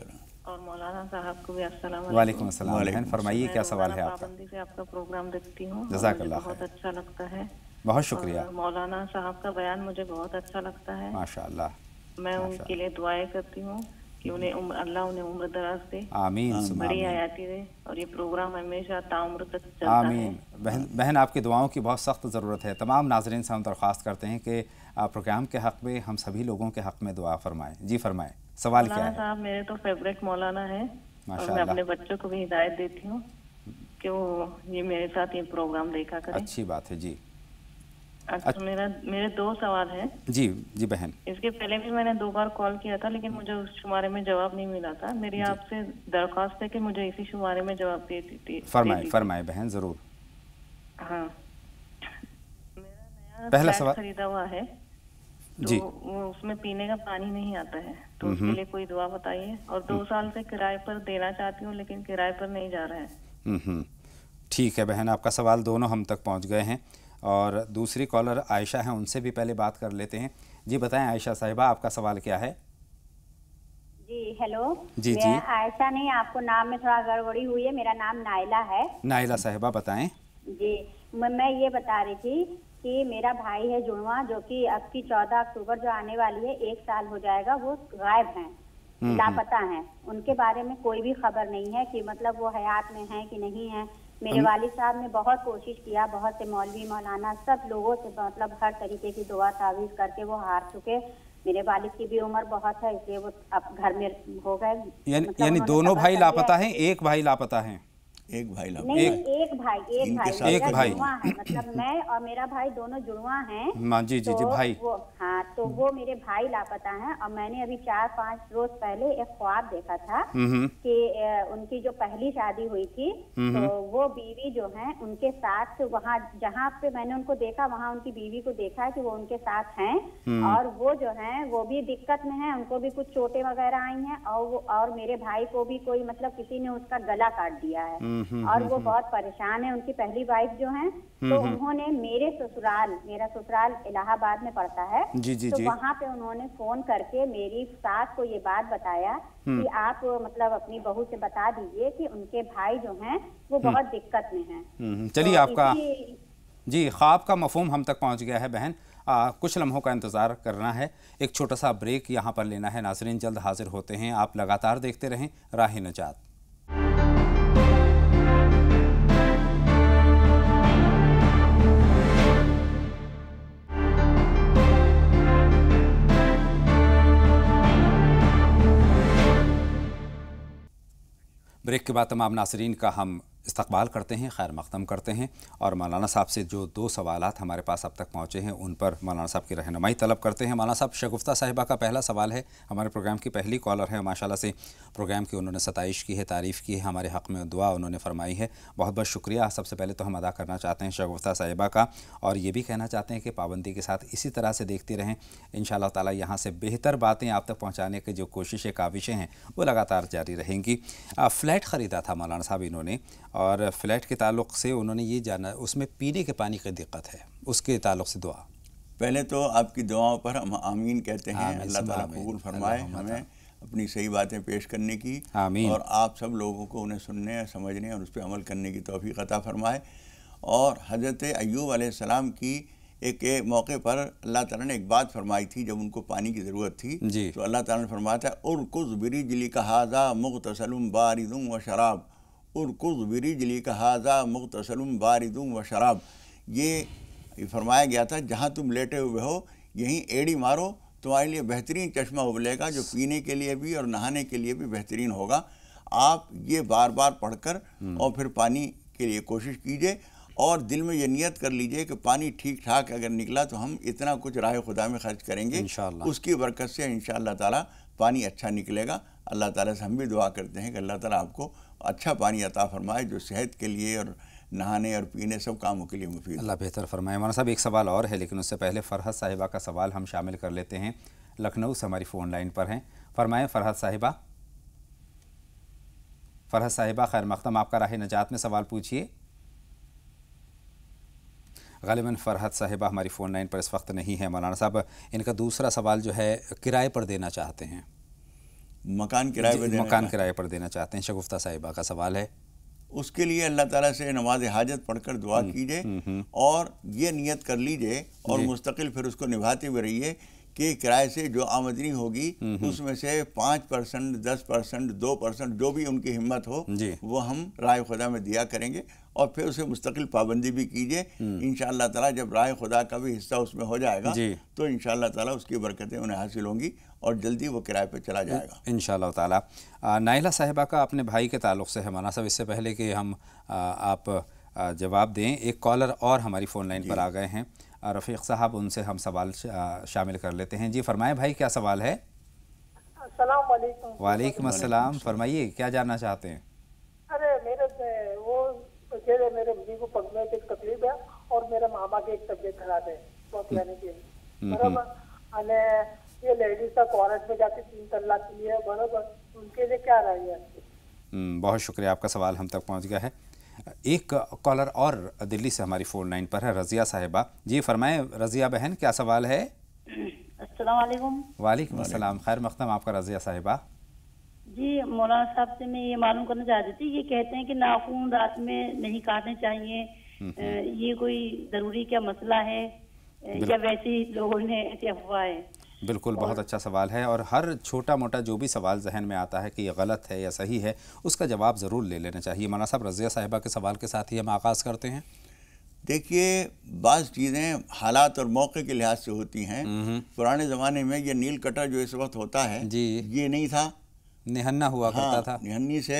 اور مولانا صاحب کو بھی السلام علیکم۔ وعلیکم السلام بہن، فرمائیے کیا سوال ہے آپ کا؟ پابندی سے آپ کا پروگرام دیکھتی ہوں، جزاک اللہ بہت اچھا لگتا ہے۔ بہت شکریہ۔ مولانا صاحب کا بیان مجھے بہت اچھا لگتا ہے، ماشاء اللہ۔ میں ان کے لیے دعائیں کرتی ہوں کہ اللہ انہیں عمر دراز دے، آمین، بڑی حیاتی دے، اور یہ پروگرام ہمیشہ تعمر تک چلتا ہے۔ آمین۔ بہن آپ کی دعاؤں کی بہت سخت ضرورت ہے۔ تمام ناظرین سے ہم درخواست کرتے ہیں کہ پروگرام کے حق میں، ہم سبھی لوگوں کے حق میں دعا فرمائیں۔ جی فرمائیں، سوال کیا ہے؟ مولانا صاحب میرے تو فیوریٹ مولانا ہے، اور میں اپنے بچوں کو بھی ہدایت دیتی ہوں کہ وہ یہ میرے ساتھ یہ پروگرام دیکھا کریں۔ اچھی بات ہے جی۔ میرے دو سوال ہیں۔ جی بہن۔ اس کے پہلے بھی میں نے 2 بار کال کیا تھا لیکن مجھے اس شمارے میں جواب نہیں ملا تھا۔ میری آپ سے درخواست ہے کہ مجھے اسی شمارے میں جواب دے دیتی۔ فرمائے بہن، ضرور۔ ہاں، میرا پہلا نیا سوال فلیٹ خریدا ہوا ہے، تو اس میں پینے کا پانی نہیں آتا ہے، تو اس کے لیے کوئی دعا بتائیے۔ اور 2 سال سے کرائے پر دینا چاہتی ہوں لیکن کرائے پر نہیں جا رہا ہے۔ ٹھیک ہے بہن، آپ کا سوال دونوں ہم تک پہنچ گئے ہیں، اور دوسری کالر عائشہ ہیں، ان سے بھی پہلے بات کر لیتے ہیں۔ جی بتائیں عائشہ صاحبہ، آپ کا سوال کیا ہے؟ جی ہیلو۔ جی عائشہ نہیں، آپ کو نام میں تھوڑا گڑبڑی ہوئی ہے، میرا نام نائلہ ہے۔ نائلہ صاحبہ بتائیں۔ جی میں یہ بتا رہی تھی کہ میرا بھائی ہے جڑواں، جو کہ اب کی 14 اکتوبر جو آنے والی ہے 1 سال ہو جائے گا، وہ غائب ہیں، لاپتہ ہیں، ان کے بارے میں کوئی بھی خبر نہیں ہے کہ مطلب وہ حیات میں ہیں کہ نہیں ہیں۔ میرے والد صاحب نے بہت کوشش کیا، بہت سے مولوی مولانا سب لوگوں سے مطلب ہر طریقے کی دعا تعویذ کر کے وہ ہار چکے۔ میرے والد کی بھی عمر بہت ہے، اس لیے وہ اب گھر میں ہو گئے۔ یعنی دونوں بھائی لاپتہ ہیں، ایک بھائی لاپتہ ہیں؟ एक भाई लाभ नहीं, एक भाई इनके साथ एक मेरा भाई। जुड़वा है, मतलब मैं और मेरा भाई दोनों जुड़वा हैं। माँ जी जी जी, तो भाई। वो, हाँ, तो वो मेरे भाई लापता हैं। और मैंने अभी 4-5 रोज पहले एक ख्वाब देखा था कि उनकी जो पहली शादी हुई थी, तो वो बीवी जो है उनके साथ वहाँ जहाँ पे मैंने उनको देखा, वहाँ उनकी बीवी को देखा कि वो उनके साथ हैं। और वो जो है वो भी दिक्कत में है, उनको भी कुछ चोटें वगैरह आई हैं। और मेरे भाई को भी कोई, मतलब किसी ने उसका गला काट दिया है और वो बहुत परेशान है। उनकी पहली वाइफ जो है, तो उन्होंने मेरा ससुराल इलाहाबाद में पड़ता है, जी जी तो जी। वहाँ पे उन्होंने फोन करके मेरी सास को ये बात बताया कि आप मतलब अपनी बहू से बता दीजिए कि उनके भाई जो हैं वो बहुत दिक्कत में हैं। चलिए, तो आपका इसी- जी ख्वाब का मफहूम हम तक पहुंच गया है बहन। कुछ लम्हों का इंतज़ार करना है, एक छोटा सा ब्रेक यहाँ पर लेना है। नाज़रीन, जल्द हाजिर होते हैं। आप लगातार देखते रहें राह निजात। ब्रेक के बाद तमाम नाज़रीन का हम इस्तकबाल करते हैं, खैर मक़दम करते हैं और मौलाना साहब से जो 2 सवालात हमारे पास अब तक पहुँचे हैं उन पर मौलाना साहब की रहनुमाई तलब करते हैं। मौलाना साहब, शगुफ्ता साहिबा का पहला सवाल है, हमारे प्रोग्राम की पहली कॉलर है। माशाल्लाह से प्रोग्राम की उन्होंने सताइश की है, तारीफ़ की है, हमारे हक़ में दुआ उन्होंने फरमाई है। बहुत बहुत शुक्रिया सबसे पहले तो हम अदा करना चाहते हैं शगुफ्ता साहिबा का, और ये भी कहना चाहते हैं कि पाबंदी के साथ इसी तरह से देखती रहें। इंशाअल्लाह ताला यहाँ से बेहतर बातें आप तक पहुँचाने की जो कोशिशें, काविशें हैं वो लगातार जारी रहेंगी। फ़्लैट ख़रीदा था मौलाना साहब इन्होंने, और फ़्लैट के ताल्लुक़ से उन्होंने ये जाना उसमें पीने के पानी की दिक्कत है, उसके ताल्लुक़ से दुआ। पहले तो आपकी दुआओं पर हम आमीन कहते हैं। आमीन, अल्लाह ताला आमीन। कबूल फरमाए हमें अपनी सही बातें पेश करने की, आमीन। और आप सब लोगों को उन्हें सुनने, समझने और उस पर अमल करने की तौफीक अता फरमाए। और हज़रत अय्यूब अलैहिस्सलाम की एक मौके पर अल्लाह ताला ने एक बात फरमाई थी, जब उनको पानी की ज़रूरत थी जी। तो अल्लाह ताला ने फरमाया था, उरकुज़ बिरिजलिका हाज़ा मुग़तसलुम बारिदुम व शराब। उरकुज़ बिरिजलिका हाज़ा मुग़तसलुम बारिदुम व शराब। ये फरमाया गया था, जहाँ तुम लेटे हुए हो यहीं एड़ी मारो, तुम्हारे लिए बेहतरीन चश्मा उबलेगा, जो पीने के लिए भी और नहाने के लिए भी बेहतरीन होगा। आप ये बार बार पढ़कर और फिर पानी के लिए कोशिश कीजिए, और दिल में ये नियत कर लीजिए कि पानी ठीक ठाक अगर निकला तो हम इतना कुछ राह खुदा में खर्च करेंगे, इंशाअल्लाह। उसकी बरकत से इंशाअल्लाह ताला पानी अच्छा निकलेगा। अल्लाह ताला से हम भी दुआ करते हैं कि अल्लाह ताला आपको अच्छा पानी अता फरमाए, जो सेहत के लिए और नहाने और पीने सब कामों के लिए मुफीद। अल्लाह बेहतर फरमाए। मौलाना साहब, एक सवाल और है, लेकिन उससे पहले फ़रहत साहिबा का सवाल हम शामिल कर लेते हैं। लखनऊ से हमारी फ़ोन लाइन पर हैं। फरमाएँ फ़रहत साहिबा। फ़रहत साहिबा, खैर मक़दम, आपका राह निजात में सवाल पूछिए। ग़ालिबन फ़रहत साहिबा हमारी फ़ोन लाइन पर इस वक्त नहीं है। मौलाना साहब, इनका दूसरा सवाल जो है किराए पर देना चाहते हैं, मकान किराए पर देना मकान किराए पर देना चाहते हैं। शगुफ्ता साहिबा का सवाल है, उसके लिए अल्लाह ताला से नमाज हाजत पढ़कर दुआ कीजिए और ये नियत कर लीजिए और मुस्तकिल फिर उसको निभाते हुए रहिए कि किराए से जो आमदनी होगी उसमें से 5%, 10%, 2% जो भी उनकी हिम्मत हो वो हम राह खुदा में दिया करेंगे, और फिर उसे मुस्तकिल पाबंदी भी कीजिए। इंशाअल्लाह ताला जब राह खुदा का भी हिस्सा उसमें हो जाएगा तो इंशाअल्लाह ताला उसकी बरकतें उन्हें हासिल होंगी और जल्दी वो किराए पर चला जाएगा इंशाअल्लाह ताला। नाइला साहिबा का अपने भाई के ताल्लुक़ से है मौलाना साहब, इससे पहले कि हम आप जवाब दें, एक कॉलर और हमारी फ़ोन लाइन पर आ गए हैं, रफ़ीक़ साहब, उनसे हम सवाल शामिल कर लेते हैं। जी फरमाएं भाई, क्या सवाल है? अस्सलाम वालेकुम। वालेकुम अस्सलाम, फरमाइए क्या जानना चाहते हैं? अरे मेरे जी को पग में एक तकलीफ है और मेरे मामा की एक तबीयत खराब है, बहुत यानी कि बराबर, अने ये लेडीज का कोर्ट में जाके 3 तलाक के लिए बराबर, उनके लिए क्या राय है? बहुत शुक्रिया, आपका सवाल हम तक पहुंच गया है। एक कॉलर और दिल्ली से हमारी फ़ोन लाइन पर है, रज़िया साहिबा। जी फरमाएं रज़िया बहन, क्या सवाल है? अस्सलाम वालेकुम। वालेकुम अस्सलाम, खैर मक़दम आपका रज़िया साहिबा। जी मौलाना साहब से मैं ये मालूम करना चाहती थी, ये कहते हैं कि नाखून रात में नहीं काटने चाहिए, ये कोई ज़रूरी क्या मसला है या वैसे ही लोगों ने ऐसी अफवाह है? बिल्कुल, बहुत अच्छा सवाल है, और हर छोटा मोटा जो भी सवाल जहन में आता है कि ये गलत है या सही है, उसका जवाब ज़रूर ले लेना चाहिए। मौलाना साहब, रज़िया साहिबा के सवाल के साथ ही हम आगाज़ करते हैं। देखिए, बाज़ चीज़ें हालात और मौके के लिहाज से होती हैं। पुराने ज़माने में ये नील कटर जो इस वक्त होता है जी, ये नहीं था, निहन्ना हुआ करता था। निहन्नी से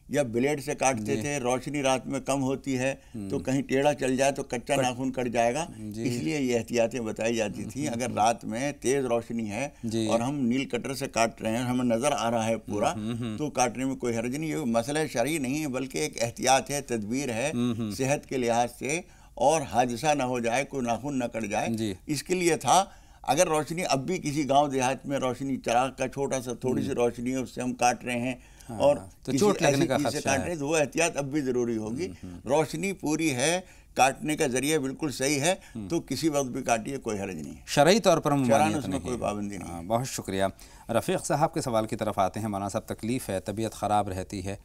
یا بلیڈ سے کاٹتے تھے، روشنی رات میں کم ہوتی ہے تو کہیں ٹیڑھا چل جائے تو کچا ناخن کٹ جائے گا، اس لیے یہ احتیاطیں بتائی جاتی تھیں۔ اگر رات میں تیز روشنی ہے اور ہم نیل کٹر سے کاٹ رہے ہیں، ہمیں نظر آ رہا ہے پورا، تو کاٹنے میں کوئی حرج نہیں۔ یہ مسئلہ شرعی نہیں ہے بلکہ ایک احتیاط ہے، تدبیر ہے صحت کے لحاظ سے، اور حادثہ نہ ہو جائے، کوئی ناخن نہ کٹ جائے، اس کے لیے تھا۔ اگر روشنی اب بھی کسی گاؤں دیہات میں روشنی چراغ کا چھوٹا سا تھوڑی سی روشنی ہے، اس سے ہم کاٹ رہے ہیں اور کسی ایسی چیز سے کاٹ رہے ہیں تو وہ احتیاط اب بھی ضروری ہوگی۔ روشنی پوری ہے، کاٹنے کا ذریعہ بالکل صحیح ہے تو کسی وقت بھی کاٹیے، کوئی حرج نہیں ہے، شرعی طور پر ممانعت اس میں کوئی پابندی نہیں ہے۔ بہت شکریہ۔ رفیق صاحب کے سوال کی طرف آتے ہیں۔ مولانا صاحب، تکلیف ہے، طبیعت خراب رہتی ہے،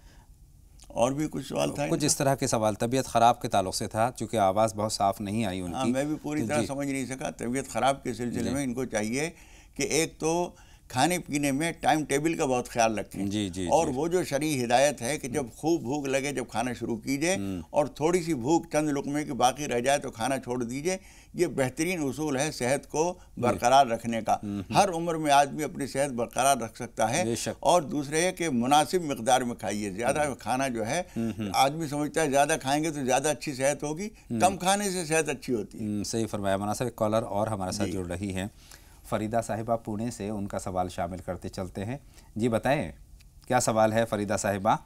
اور بھی کچھ سوال تھا؟ کچھ اس طرح کے سوال طبیعت خراب کے تعلق سے تھا، چونکہ آواز بہت صاف نہیں آئی ان کی۔ میں بھی پوری طرح سمجھ نہیں سکا۔ طبیعت خراب کے سلسلے میں ان کو چاہیے کہ ایک تو کھانے پینے میں ٹائم ٹیبل کا بہت خیال رکھیں، اور وہ جو شرعی ہدایت ہے کہ جب خوب بھوک لگے جب کھانا شروع کیجئے، اور تھوڑی سی بھوک چند لقمے کی باقی رہ جائے تو کھانا چھوڑ دیجئے، یہ بہترین اصول ہے صحت کو برقرار رکھنے کا۔ ہر عمر میں آدمی اپنی صحت برقرار رکھ سکتا ہے، اور دوسرے ہے کہ مناسب مقدار میں کھائیے۔ زیادہ کھانا جو ہے آدمی سمجھتا ہے زیادہ کھائیں گے تو زیادہ اچھی صحت ہوگی، کم کھانے سے صحت اچھی ہوتی ہے۔ صحیح فرمایا مناسب۔ ایک کالر اور ہمارے ساتھ جڑ رہی ہیں، فریدہ صاحبہ پونے سے، ان کا سوال شامل کرتے چلتے ہیں۔ جی بتائیں کیا سوال ہے فریدہ صاحبہ؟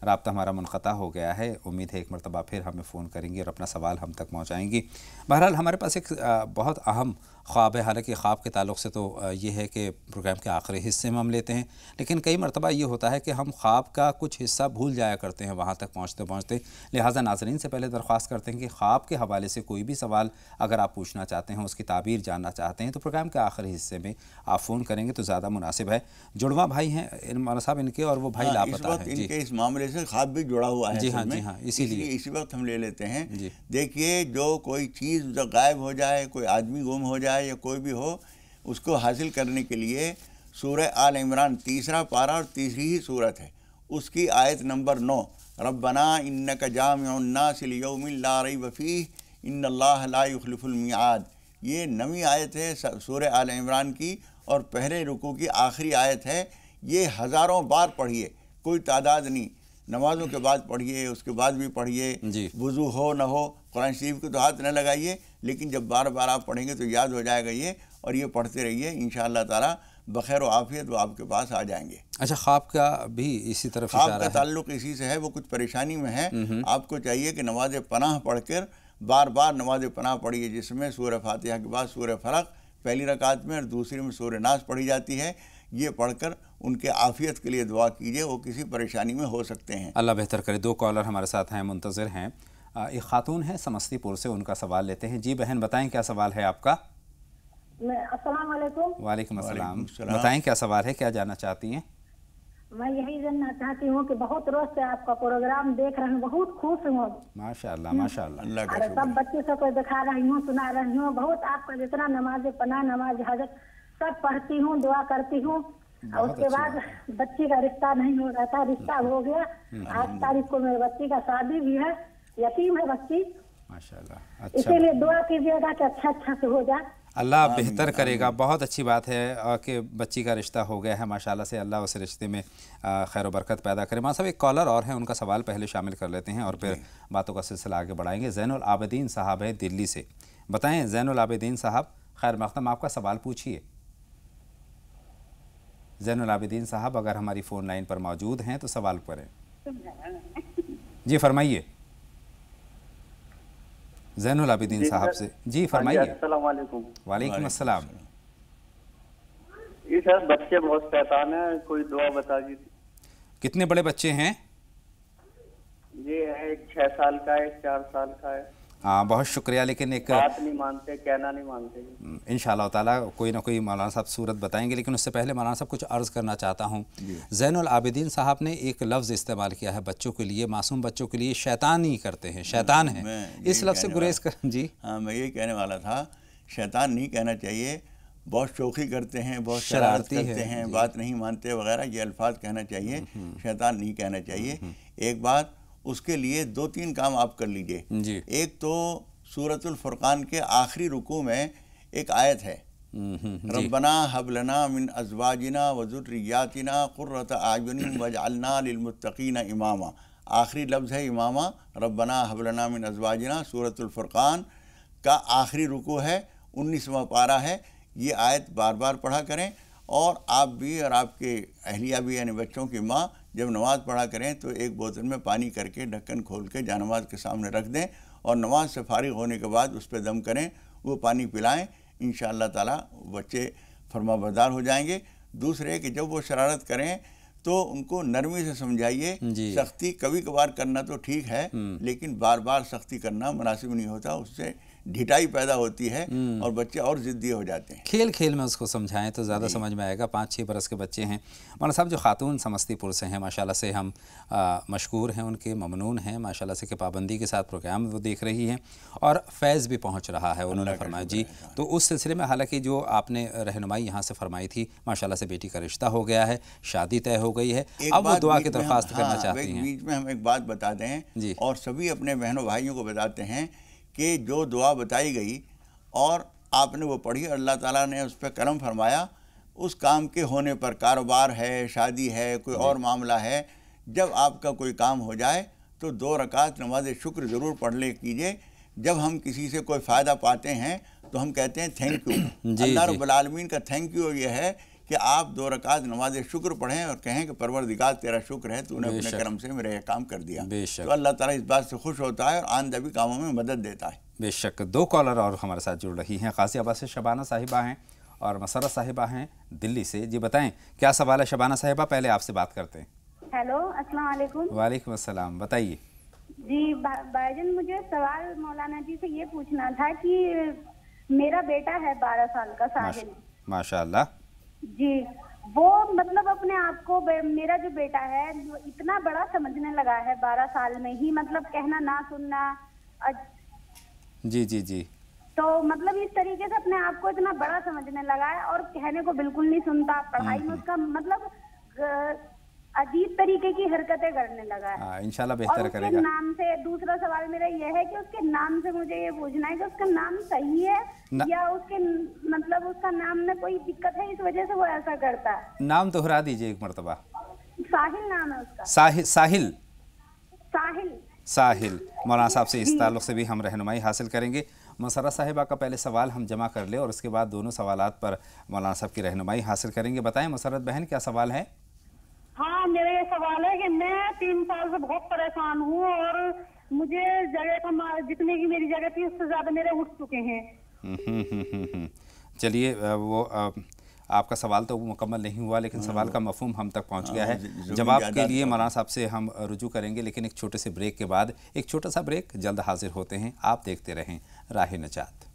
رابطہ ہمارا منقطع ہو گیا ہے، امید ہے ایک مرتبہ پھر ہمیں فون کریں گی اور اپنا سوال ہم تک پہنچائیں گی۔ بہرحال ہمارے پاس ایک بہت اہم خواب ہے، حالانکہ خواب کے تعلق سے تو یہ ہے کہ پروگرام کے آخری حصے میں ہم لیتے ہیں، لیکن کئی مرتبہ یہ ہوتا ہے کہ ہم خواب کا کچھ حصہ بھول جایا کرتے ہیں وہاں تک پہنچتے، لہٰذا ناظرین سے پہلے درخواست کرتے ہیں کہ خواب کے حوالے سے کوئی بھی سوال اگر آپ پوچھنا چاہتے ہیں، اس کی تعبیر جاننا چاہتے ہیں، تو پروگرام کے آخری حصے میں آپ فون کریں گے تو زیادہ مناسب ہے۔ جڑواں بھائی ہیں مولانا صاحب ان کے، اور وہ بھائی لاپتہ ہیں۔ ان کے اس معاملے سے خواب بھی جڑا ہوا ہے، جی ہاں، اسی لیے اسی وقت ہم لے لیتے ہیں۔ دیکھیے، جو کوئی چیز جب غائب ہو جائے، کوئی آدمی گم ہو جائے یا کوئی بھی ہو، اس کو حاصل کرنے کے لیے سورہ آل عمران 3 پارہ اور 3 ہی صورت ہے، اس کی آیت نمبر 9، ربنا انک جامع الناس لیوم لا ریب فیہ ان اللہ لا یخلف المیعاد، یہ 9ویں آیت ہے سورہ آل عمران کی، اور پہلے رکوع کی آخری آیت ہے۔ یہ ہزاروں بار پڑھیے، کوئی تعداد نہیں، نمازوں کے بعد پڑھیے، اس کے بعد بھی پڑھیے، وضو ہو نہ ہو، قرآن شریف کو تو ہاتھ نہ لگائیے، لیکن جب بار بار آپ پڑھیں گے تو یاد ہو جائے گا یہ، اور یہ پڑھتے رہیے، انشاءاللہ تعالیٰ بخیر و عافیت وہ آپ کے پاس آ جائیں گے۔ اچھا، خواب کا بھی اسی طرف اشارہ ہے؟ خواب کا تعلق اسی سے ہے، وہ کچھ پریشانی میں ہے، آپ کو چاہیے کہ نماز پناہ پڑھ کر بار بار نماز پناہ پڑھیے، جس میں سورہ فاتحہ کے بعد سورہ فلق پہلی رکعت میں اور دوسری میں سورہ ناس پڑھی جاتی ہے، یہ پڑھ کر ان کے عافیت کے لیے دعا کیجئے، وہ کسی پریشانی میں ہو سکتے ہیں۔ اللہ بہتر کرے۔ 2 کالر ہمارے ساتھ ہیں، منتظر ہیں۔ ایک خاتون ہے سمستی پور سے، ان کا سوال لیتے ہیں۔ جی بہن بتائیں کیا سوال ہے آپ کا؟ السلام علیکم۔ وعلیکم السلام، بتائیں کیا سوال ہے، کیا جاننا چاہتی ہیں؟ میں یہی جاننا چاہتی ہوں کہ بہت روز سے آپ کا پروگرام دیکھ رہے ہیں، بہت خوش ہوں۔ ماشاءاللہ ماشاءاللہ، اللہ کا اور شکر۔ سب بچے سب کو دکھا رہی ہوں، سنا رہی ہوں، بہت آپ کا جتنا نماز پناہ، نماز حاجت سب پڑھتی ہوں، دعا کرتی ہوں، اور اس کے بعد بچی کا رشتہ نہیں ہو رہا تھا، رشتہ ہو گیا۔ 8 تاریخ کو میرے بچی کا شادی بھی ہے، یتیم ہے بچی، ماشاءاللہ۔ اسی لیے دعا کیجیے گا کہ اچھا سے ہو جائے۔ اللہ بہتر کرے گا۔ بہت اچھی بات ہے کہ بچی کا رشتہ ہو گیا ہے، ماشاءاللہ سے اللہ اس رشتے میں خیر و برکت پیدا کرے۔ ماں صاحب ایک کالر اور ہیں، ان کا سوال پہلے شامل کر لیتے ہیں اور پھر باتوں کا سلسلہ آگے بڑھائیں گے۔ زین العابدین صاحب ہیں دلی سے، بتائیں زین العابدین صاحب، خیر مقدم آپ کا سوال پوچھیے۔ زین العابدین صاحب اگر ہماری فون لائن پر موجود ہیں تو سوال کریں۔ جی فرمائیے زین العابدین صاحب سے۔ جی فرمائیے۔ السلام علیکم۔ وعلیکم السلام۔ یہ سر بچے بہت شیطان ہیں، کوئی دعا بتا دیجیے۔ کتنے بڑے بچے ہیں؟ یہ ہے ایک 6 سال کا ہے، ایک 4 سال کا ہے۔ ہاں بہت شکریہ، لیکن ایک بات نہیں مانتے، کہنا نہیں مانتے۔ انشاءاللہ تعالیٰ کوئی نہ کوئی مولانا صاحب صورت بتائیں گے، لیکن اس سے پہلے مولانا صاحب کچھ عرض کرنا چاہتا ہوں۔ زین العابدین صاحب نے ایک لفظ استعمال کیا ہے بچوں کے لیے، معصوم بچوں کے لیے، شیطان ہی کرتے ہیں، شیطان ہیں، اس لفظ سے گریز کر۔ جی ہاں میں یہی کہنے والا تھا، شیطان نہیں کہنا چاہیے، بہت شوخی کرتے ہیں، بہت شرارت کرتے ہیں، بات نہیں مانتے وغیرہ، یہ الفاظ کہنا چاہیے، شیطان نہیں کہنا چاہیے۔ ایک بات، اس کے لیے 2-3 کام آپ کر لیجئے۔ ایک تو سورۃ الفرقان کے آخری رکوع میں ایک آیت ہے، रब्बना हब लना मिन अज़वाजिना व ज़ुर्रिय्यातिना क़ुर्रत आयुनिन वजअलना लिलमुत्तक़ीना इमामा। आखिरी लफ्ज़ है इमामा, रब्बना हब लना मिन अज़वाजिना, सूरतुल फ़ुरक़ान का आखिरी रुकू है, 19वां पारा है। ये आयत बार बार पढ़ा करें, और आप भी और आपके अहलिया भी यानी बच्चों की माँ जब नमाज़ पढ़ा करें तो एक बोतल में पानी करके ढक्कन खोल के जानमाज़ के सामने रख दें, और नमाज से फारिग होने के बाद उस पर दम करें, वो पानी पिलाएं। इंशाअल्लाह ताला बच्चे फरमाबरदार हो जाएंगे। दूसरे कि जब वो शरारत करें तो उनको नरमी से समझाइए। सख्ती कभी कभार करना तो ठीक है, लेकिन बार बार सख्ती करना मुनासिब नहीं होता, उससे ढिठाई पैदा होती है और बच्चे और ज़िद्दी हो जाते हैं। खेल खेल में उसको समझाएं तो ज़्यादा समझ में आएगा। 5-6 बरस के बच्चे हैं। मौलाना साहब, जो खातून समस्तीपुर से हैं, माशाल्लाह से हम मशकूर हैं, उनके ममनून हैं माशाल्लाह से, कि पाबंदी के साथ प्रोग्राम वो देख रही हैं और फैज़ भी पहुँच रहा है, उन्होंने फरमाया जी। तो उस सिलसिले में हालांकि जो आपने रहनुमाई यहाँ से फरमाई थी, माशाल्लाह से बेटी का रिश्ता हो गया है, शादी तय हो गई है, अब वो दुआ की दरख्वास्त करना चाहती हैं। बीच में हम एक बात बता दें और सभी अपने बहनों भाइयों को बताते हैं कि जो दुआ बताई गई और आपने वो पढ़ी, अल्लाह ताला ने उस पर करम फरमाया, उस काम के होने पर, कारोबार है, शादी है, कोई और मामला है, जब आपका कोई काम हो जाए तो 2 रकात नमाज शुक्र ज़रूर पढ़ ले कीजिए। जब हम किसी से कोई फ़ायदा पाते हैं तो हम कहते हैं थैंक यू। अल्लाह रब्बुल आलमीन का थैंक यू ये है कि आप 2 रकात नमाज शुक्र पढ़ें और कहें कि परवरदिगार तेरा शुक्र है, तूने अपने करम से मेरा यह काम कर दिया। तो अल्लाह ताला इस बात से खुश होता है और आइंदा कामों में मदद देता है। बेशक। 2 कॉलर और हमारे साथ जुड़ रही हैं। गाज़ियाबाद से शबाना साहिबा हैं और मसरत साहिबा हैं दिल्ली से। जी बताएं क्या सवाल है शबाना साहिबा, पहले आपसे बात करते हैं। हेलो, अस्सलाम वालेकुम। वालेकुम अस्सलाम, बताइए। जी भाईजान, मुझे सवाल मौलाना जी से ये पूछना था कि मेरा बेटा है 12 साल का, साहिल। माशाअल्लाह जी, वो मतलब अपने आप को, मेरा जो बेटा है इतना बड़ा समझने लगा है 12 साल में ही, मतलब कहना ना सुनना। जी जी जी। तो मतलब इस तरीके से अपने आप को इतना बड़ा समझने लगा है और कहने को बिल्कुल नहीं सुनता। पढ़ाई में उसका मतलब अजीब तरीके की हरकतें करने लगा है। इंशाल्लाह बेहतर करेगा। नाम से दूसरा सवाल मेरा ये है कि उसके नाम से मुझे ये पूछना है कि उसका नाम सही है या उसके मतलब उसका नाम में कोई दिक्कत है, इस वजह से वो ऐसा करता है। नाम दोहरा दीजिए एक मरतबा। साहिल नाम है उसका। साहिल साहिल साहिल साहिल। मौलाना साहब से इस ताल्लुक़ से भी हम रहनुमाई हासिल करेंगे। मसरत साहिबा का पहले सवाल हम जमा कर ले और उसके बाद दोनों सवालात पर मौलाना साहब की रहनुमाई हासिल करेंगे। बताएं मसरत बहन, क्या सवाल है? हाँ, मेरा ये सवाल है कि मैं 3 साल से बहुत परेशान हूँ और मुझे जगह का, जितनी की मेरी जगह थी उससे ज़्यादा मेरे उठ चुके हैं। चलिए, वो आपका सवाल तो मुकम्मल नहीं हुआ, लेकिन सवाल का मफहूम हम तक पहुंच गया है। जवाब के लिए मौलाना साहब से हम रुजू करेंगे, लेकिन एक छोटे से ब्रेक के बाद। एक छोटा सा ब्रेक, जल्द हाजिर होते हैं। आप देखते रहें राह नजात।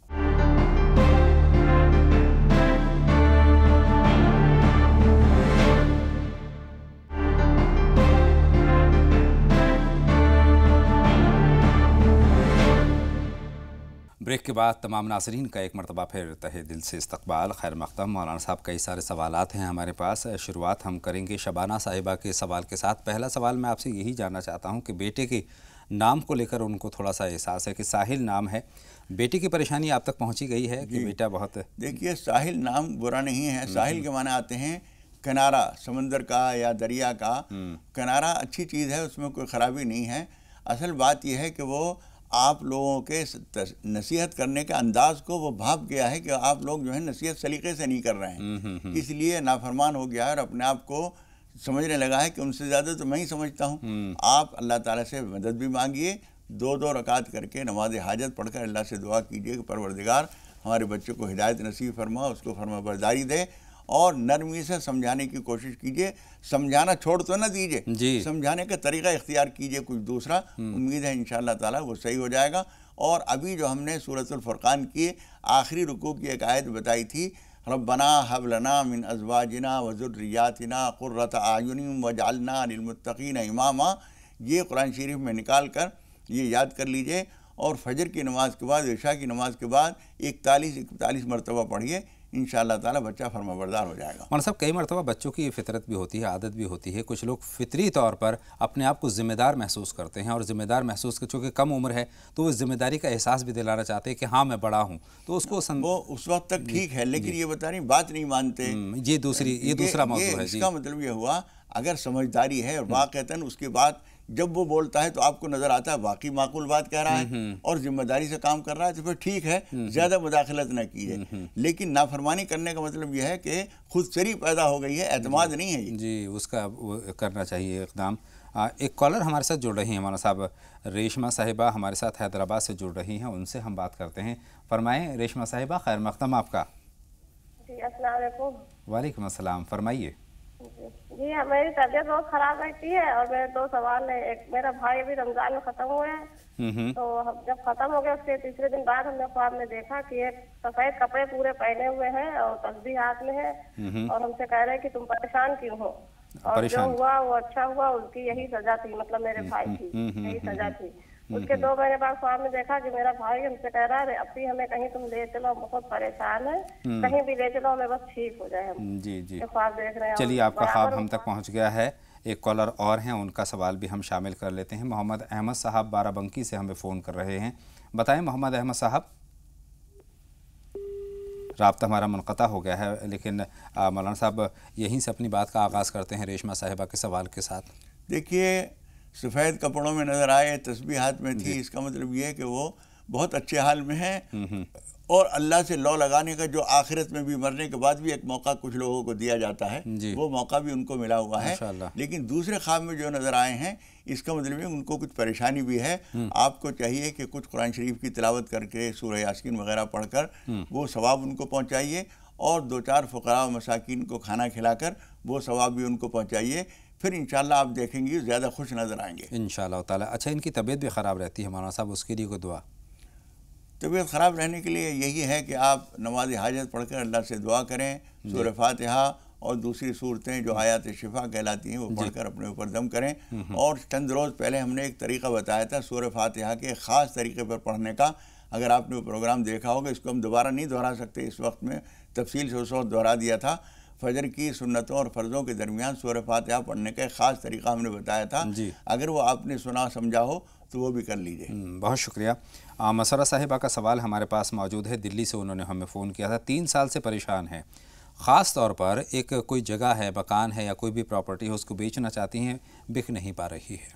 ब्रेक के बाद तमाम नाज़रीन का एक मरतबा फिर तहे दिल से इस्तकबाल, खैर मक़दम। मौलाना साहब कई सारे सवालात हैं हमारे पास। शुरुआत हम करेंगे शबाना साहिबा के सवाल के साथ। पहला सवाल मैं आपसे यही जानना चाहता हूं कि बेटे के नाम को लेकर उनको थोड़ा सा एहसास है कि साहिल नाम है, बेटी की परेशानी आप तक पहुँची गई है कि बेटा बहुत? देखिए, साहिल नाम बुरा नहीं है। साहिल के माने आते हैं किनारा, समंदर का या दरिया का। किनारा अच्छी चीज़ है, उसमें कोई ख़राबी नहीं है। असल बात यह है कि वो आप लोगों के नसीहत करने के अंदाज को वो भाप गया है कि आप लोग जो है नसीहत सलीके से नहीं कर रहे हैं, इसलिए नाफरमान हो गया है और अपने आप को समझने लगा है कि उनसे ज़्यादा तो मैं ही समझता हूँ। आप अल्लाह ताला से मदद भी मांगिए, 2-2 रकात करके नमाज हाजत पढ़कर अल्लाह से दुआ कीजिए कि परवरदिगार हमारे बच्चे को हिदायत नसीब फरमा, उसको फरमाबरदारी दे और नरमी से समझाने की कोशिश कीजिए। समझाना छोड़ तो ना दीजिए, समझाने का तरीका इख्तियार कीजिए कुछ दूसरा। उम्मीद है इंशाअल्लाह ताला वो सही हो जाएगा। और अभी जो हमने सूरतुल फुरक़ान की आखिरी रुकू की एक आयत बताई थी, रब्बना हब लना मिन अज़वाजिना व ज़ुर्रिय्यातिना क़ुर्रत आयुनिन वजअलना लिलमुत्तक़ीना इमामा, ये कुरान शरीफ में निकाल कर ये याद कर लीजिए और फजर की नमाज के बाद, इशा की नमाज के बाद 41 मरतबा पढ़िए। इंशाअल्लाह ताला बच्चा फर्माबरदार हो जाएगा। मौलाना साहब, कई मरतबा बच्चों की फितरत भी होती है, आदत भी होती है, कुछ लोग फितरी तौर पर अपने आप को ज़िम्मेदार महसूस करते हैं और ज़िम्मेदार महसूस कर, चूँकि कम उम्र है तो वो ज़िम्मेदारी का एहसास भी दिलाना चाहते हैं कि हाँ मैं बड़ा हूँ, तो उसको वो उस वक्त तक ठीक है, लेकिन ये बता रही बात नहीं मानते। ये दूसरा मौजूद है। इसका मतलब ये हुआ अगर समझदारी है और वाक़तन उसके बाद जब वो बोलता है तो आपको नज़र आता है वाकई माकूल बात कह रहा है और जिम्मेदारी से काम कर रहा है, तो फिर ठीक है, ज़्यादा मुदाखलत न कीजिए। लेकिन नाफरमानी करने का मतलब यह है कि खुद सरी पैदा हो गई है, एतमाद नहीं है ये। जी, उसका करना चाहिए इक़दाम। एक कॉलर हमारे साथ जुड़ रही हैं मौलाना साहब, रेशमा साहिबा हमारे साथ हैदराबाद से जुड़ रही हैं, उनसे हम बात करते हैं। फरमाएँ रेशमा साहिबा, खैर मक़दम आपका। जी अस्सलाम वालेकुम। वालेकुम अस्सलाम, फरमाइए। जी मेरी तबीयत बहुत खराब रहती है और मेरे दो सवाल है। एक, मेरा भाई अभी रमजान में खत्म हुए हैं, तो जब खत्म हो गया उसके तीसरे दिन बाद हमने ख्वाब में देखा कि एक सफेद कपड़े पूरे पहने हुए हैं और तस्बीह हाथ में है और हमसे कह रहे हैं कि तुम परेशान क्यों हो, और जो हुआ वो अच्छा हुआ, उसकी यही सजा थी, मतलब मेरे भाई की यही सजा थी। उसके 2 महीने बाद ख्वाब में देखा कि मेरा भाई हमसे कह रहा है अब भी हमें कहीं तुम ले चलो, बहुत परेशान है, कहीं भी ले चलो हमें, बस ठीक हो जाए हम। जी जी, ख्वाब देख रहे हैं। चलिए, आपका ख्वाब हम तक पहुंच गया है। एक कॉलर और हैं, उनका सवाल भी हम शामिल कर लेते हैं। मोहम्मद अहमद साहब बाराबंकी से हमें फ़ोन कर रहे हैं। बताएं मोहम्मद अहमद साहब। राब्ता हमारा मुनक़ता हो गया है, लेकिन मौलाना साहब यहीं से अपनी बात का आगाज़ करते हैं रेशमा साहिबा के सवाल के साथ। देखिए, सफ़ेद कपड़ों में नज़र आए, तस्बीह हाथ में थी, इसका मतलब ये है कि वो बहुत अच्छे हाल में हैं और अल्लाह से लौ लगाने का जो आखिरत में भी मरने के बाद भी एक मौका कुछ लोगों को दिया जाता है, वो मौका भी उनको मिला हुआ है। लेकिन दूसरे ख्वाब में जो नज़र आए हैं, इसका मतलब है उनको कुछ परेशानी भी है। आपको चाहिए कि कुछ कुरान शरीफ की तिलावत करके सूरह यासीन वगैरह पढ़कर वो सवाब उनको पहुँचाइए और 2-4 फ़ुक़रा व मसाकीन को खाना खिलाकर वो सवाब भी उनको पहुँचाइए। फिर इंशाअल्लाह आप देखेंगे ज़्यादा खुश नज़र आएंगे इंशाअल्लाह ताला। अच्छा, इनकी तबीयत भी ख़राब रहती है मौलाना साहब, उसके लिए कोई दुआ? तबीयत ख़राब रहने के लिए यही है कि आप नमाज हाजत पढ़कर अल्लाह से दुआ करें, सूरह फातिहा और दूसरी सूरतें जो आयात शिफा कहलाती हैं वो पढ़कर अपने ऊपर दम करें। और चंद रोज़ पहले हमने एक तरीक़ा बताया था सूरह फातिहा के ख़ास तरीक़े पर पढ़ने का, अगर आपने वो प्रोग्राम देखा होगा, इसको हम दोबारा नहीं दोहरा सकते, इस वक्त में तफसील से उस वक्त दोहरा दिया था। फजर की सुन्नतों और फ़र्ज़ों के दरमियान सूरह फातिहा पढ़ने का एक ख़ास तरीक़ा हमने बताया था, अगर वो आपने सुना समझा हो तो वो भी कर लीजिए। बहुत शुक्रिया। मसरा साहिबा का सवाल हमारे पास मौजूद है, दिल्ली से उन्होंने हमें फ़ोन किया था। 3 साल से परेशान है, ख़ास तौर पर एक कोई जगह है, मकान है या कोई भी प्रॉपर्टी है, उसको बेचना चाहती हैं, बिक नहीं पा रही है।